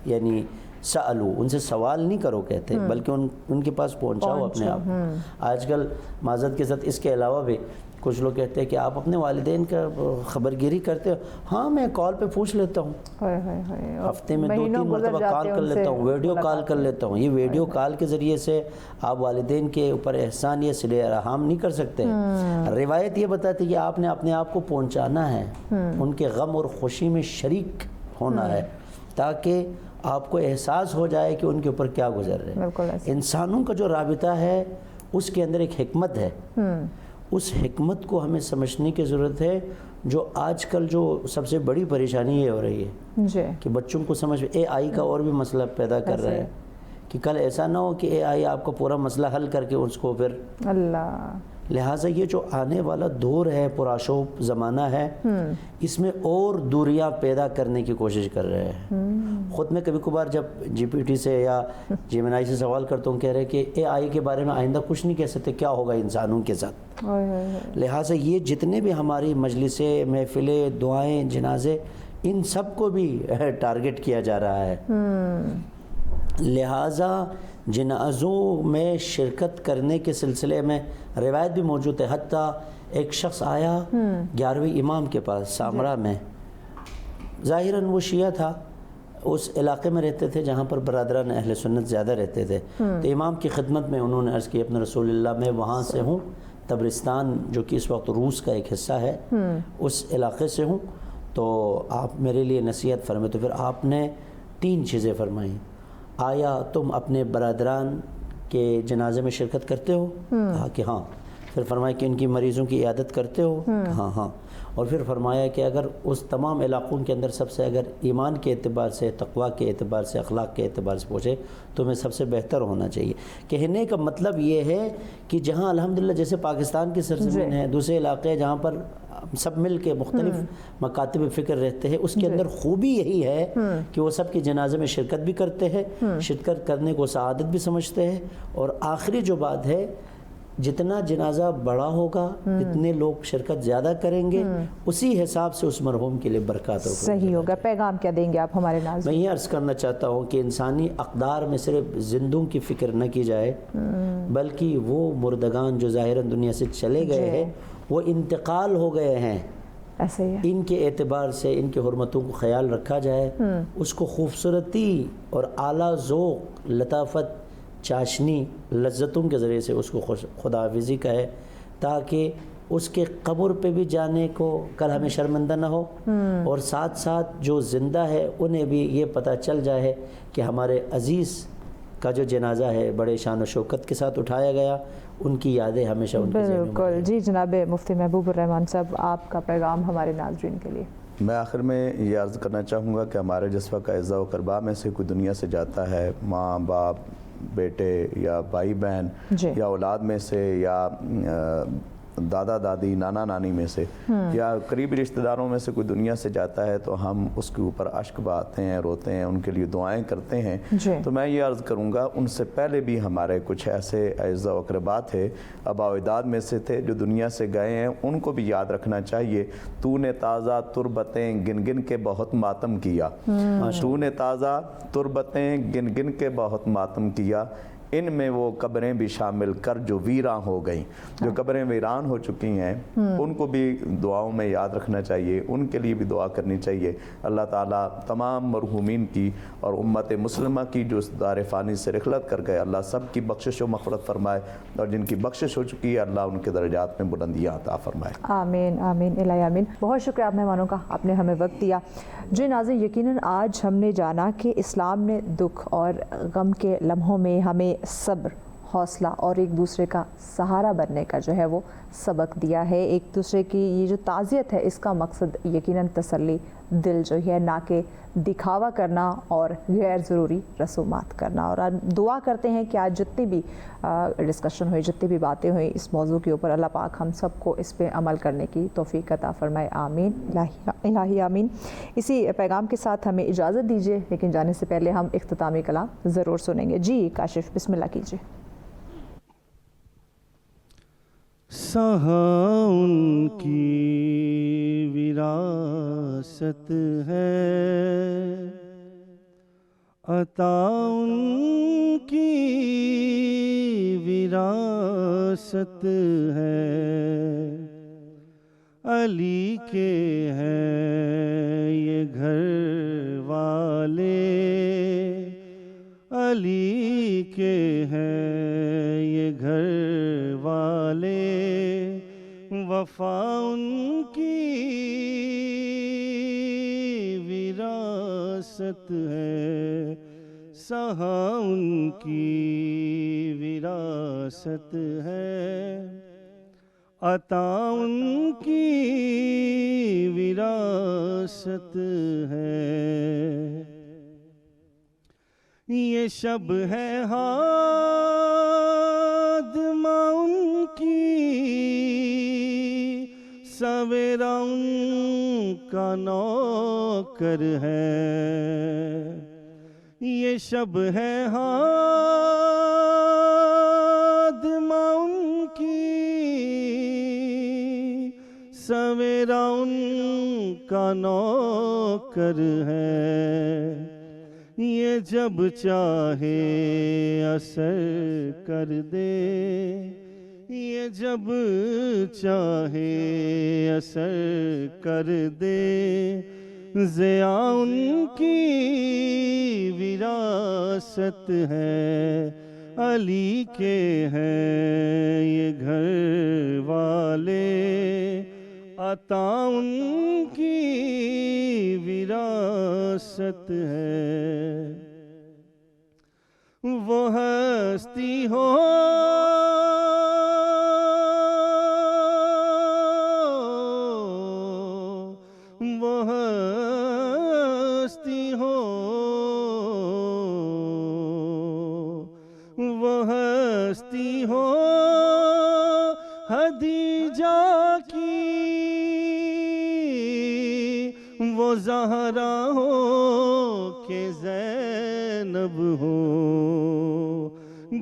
یعنی سألو, ان سے سوال نہیں کرو کہتے, بلکہ ان کے پاس پہنچاؤ اپنے آپ. آج کل معذرت کے ساتھ اس کے علاوہ بھی کچھ لوگ کہتے ہیں کہ آپ اپنے والدین کا خبرگیری کرتے ہو. ہاں میں کال پہ پوچھ لیتا ہوں, ہفتے میں 2-3 مرتبہ کال کر لیتا ہوں, ویڈیو کال کر لیتا ہوں. یہ ویڈیو کال کے ذریعے سے آپ والدین کے اوپر احسان یا صلہ ارحام نہیں کر سکتے. روایت یہ بتاتی ہے کہ آپ نے اپنے آپ کو پہنچانا ہے, ان کے غم اور خوشی میں شریک ہونا ہے, تاکہ آپ کو احساس ہو جائے کہ ان کے اوپر کیا گزر رہے ہیں. انسانوں کا جو رابطہ ہے اس کے اندر ایک حکمت ہے, اس حکمت کو ہمیں سمجھنے کی ضرورت ہے. جو آج کل جو سب سے بڑی پریشانی یہ ہو رہی ہے کہ بچوں کو سمجھ, اے آئی کا اور بھی مسئلہ پیدا کر رہا ہے کہ کل ایسا نہ ہو کہ اے آئی آپ کا پورا مسئلہ حل کر کے اس کو پھر لہٰذا یہ جو آنے والا دور ہے، پرآشوب زمانہ ہے، اس میں اور دوریاں پیدا کرنے کی کوشش کر رہے ہیں۔ خود میں کبھی کبھار جب جی پی ٹی سے یا جیمنائی سے سوال کرتا ہوں، کہہ رہے کہ اے آئی کے بارے میں آئندہ کچھ نہیں کہہ سکتے، کیا ہوگا انسانوں کے ساتھ۔ لہٰذا یہ جتنے بھی ہماری مجلسیں، محفلیں، دعائیں، جنازے، ان سب کو بھی ٹارگٹ کیا جا رہا ہے۔ لہٰذا جنازوں میں شرکت کرنے کے سلسلے میں روایت بھی موجود ہے، حتیٰ ایک شخص آیا 11ویں امام کے پاس سامرا میں، ظاہراً وہ شیعہ تھا، اس علاقے میں رہتے تھے جہاں پر برادران اہل سنت زیادہ رہتے تھے، تو امام کی خدمت میں انہوں نے عرض کی، اپنے رسول اللہ میں وہاں سے ہوں، تبرستان جو کہ اس وقت روس کا ایک حصہ ہے، اس علاقے سے ہوں، تو آپ میرے لیے نصیحت فرمائیں۔ تو پھر آپ نے 3 چیزیں فرمائیں، آیا تم اپنے برادران کے جنازے میں شرکت کرتے ہو؟ کہا کہ ہاں۔ پھر فرمایا کہ ان کی مریضوں کی عیادت کرتے ہو؟ ہاں ہاں۔ اور پھر فرمایا کہ اگر اس تمام علاقوں کے اندر سب سے اگر ایمان کے اعتبار سے، تقویٰ کے اعتبار سے، اخلاق کے اعتبار سے پوچھے تو میں سب سے بہتر ہونا چاہیے۔ کہنے کا مطلب یہ ہے کہ جہاں الحمدللہ جیسے پاکستان کی سرزمین ہے، دوسرے علاقے جہاں پر سب مل کے مختلف مکاتب فکر رہتے ہیں، اس کے اندر خوبی یہی ہے کہ وہ سب کے جنازے میں شرکت بھی کرتے ہیں، شرکت کرنے کو سعادت بھی سمجھتے ہیں، اور آخری جو بات ہے، جتنا جنازہ بڑا ہوگا، جتنے لوگ شرکت زیادہ کریں گے، اسی حساب سے اس مرحوم کے لیے برکات ہوگا۔ صحیح ہوگا۔ پیغام کیا دیں گے آپ ہمارے ناظرین؟ میں یہ عرض کرنا چاہتا ہوں کہ انسانی اقدار میں صرف زندوں کی فکر نہ کی جائے، بلکہ وہ مردگان جو ظاہراً دنیا سے چلے گئے ہیں، وہ انتقال ہو گئے ہیں، ایسے ہی ہے، ان کے اعتبار سے ان کے حرمتوں کو خیال رکھا جائے، اس کو خوبصورتی اور اعلیٰ ذوق، لطافت، چاشنی، لذتوں کے ذریعے سے اس کو خدا حافظی کہے، تاکہ اس کے قبر پہ بھی جانے کو کل ہمیں شرمندہ نہ ہو، اور ساتھ ساتھ جو زندہ ہے انہیں بھی یہ پتہ چل جائے کہ ہمارے عزیز کا جو جنازہ ہے بڑے شان و شوکت کے ساتھ اٹھایا گیا، ان کی یادیں ہمیشہ ان کے ذہن میں بالکل۔ جی جناب مفتی محبوب الرحمان صاحب، آپ کا پیغام ہمارے ناظرین کے لیے؟ میں آخر میں یہ عرض کرنا چاہوں گا کہ ہمارے جس وقت اعزاء و قربا میں سے کوئی دنیا سے جاتا ہے، ماں باپ، بیٹے یا بھائی بہن، یا اولاد میں سے، یا دادا دادی، نانا نانی میں سے، یا قریبی رشتہ داروں میں سے کوئی دنیا سے جاتا ہے، تو ہم اس کے اوپر اشک بہاتے ہیں، روتے ہیں، ان کے لیے دعائیں کرتے ہیں۔ تو میں یہ عرض کروں گا، ان سے پہلے بھی ہمارے کچھ ایسے اعزاء و اقربا تھے، آباء و اجداد میں سے تھے جو دنیا سے گئے ہیں، ان کو بھی یاد رکھنا چاہیے۔ تو نے تازہ تربتیں گن گن کے بہت ماتم کیا، تو نے تازہ تربتیں گن گن کے بہت ماتم کیا، ان میں وہ قبریں بھی شامل کر جو ویراں ہو گئیں۔ جو قبریں ویران ہو چکی ہیں ان کو بھی دعاؤں میں یاد رکھنا چاہیے، ان کے لیے بھی دعا کرنی چاہیے۔ اللہ تعالیٰ تمام مرحومین کی اور امت مسلمہ کی جو اس دار فانی سے رحلت کر گئے، اللہ سب کی بخشش و مغفرت فرمائے، اور جن کی بخشش ہو چکی ہے اللہ ان کے درجات میں بلندیاں عطا فرمائے۔ آمین آمین الہی آمین۔ بہت شکریہ آپ مہمانوں کا، آپ نے ہمیں وقت دیا۔ جی ناظرین، یقیناً آج ہم نے جانا کہ اسلام نے دکھ اور غم کے لمحوں میں ہمیں صبر، حوصلہ اور ایک دوسرے کا سہارا بننے کا جو ہے وہ سبق دیا ہے۔ ایک دوسرے کی یہ جو تعزیت ہے، اس کا مقصد یقیناً تسلی دل جو ہے، نہ کہ دکھاوا کرنا اور غیر ضروری رسومات کرنا۔ اور دعا کرتے ہیں کہ آج جتنی بھی ڈسکشن ہوئی، جتنی بھی باتیں ہوئیں اس موضوع کے اوپر، اللہ پاک ہم سب کو اس پہ عمل کرنے کی توفیق عطا فرمائے۔ آمین الہی آمین۔ اسی پیغام کے ساتھ ہمیں اجازت دیجیے، لیکن جانے سے پہلے ہم اختتامی کلام ضرور سنیں گے۔ جی کاشف، بسم اللہ کیجیے۔ سہا ان کی وراثت ہے، عطا ان کی وراثت ہے، علی کے ہیں یہ گھر والے، علی کے ہیں یہ گھر والے، وفا ان کی وراثت ہے، سہا ان کی وراثت ہے، عطا ان کی وراثت ہے۔ یہ شب ہے ہادمہ ان کی سویرا ان کا نوکر ہے یہ شب ہے ہادمہ ان کی سویرا ان کا نوکر ہے یہ جب چاہے اثر کر دے یہ جب چاہے اثر کر دے ضیاء ان کی وراثت ہے علی کے ہیں یہ گھر والے عطا ان کی وراثت ہے وہ ہستی ہو وہ ہستی ہو وہ ہستی ہو خدیجہ کی وہ زہرا ہو کہ زینب ہو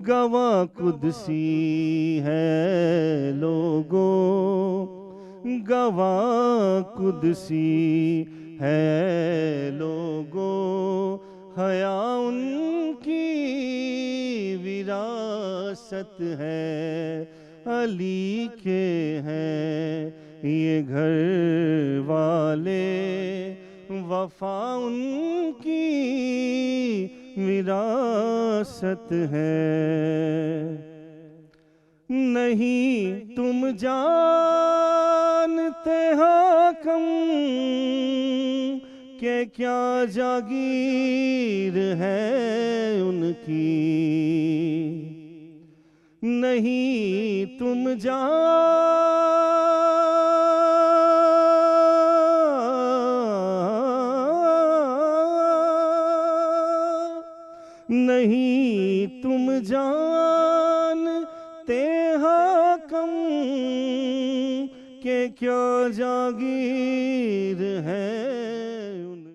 گواہ قدسی ہے لوگوں گواہ قدسی ہے لوگوں حیا ان کی وراثت ہے علی کے ہیں یہ گھر والے وفا ان کی وراثت ہے نہیں تم جانتے حاکم کہ کیا جاگیر ہے ان کی نہیں تم نہیں تم جانتے حاکم کہ کیا جاگیر ہے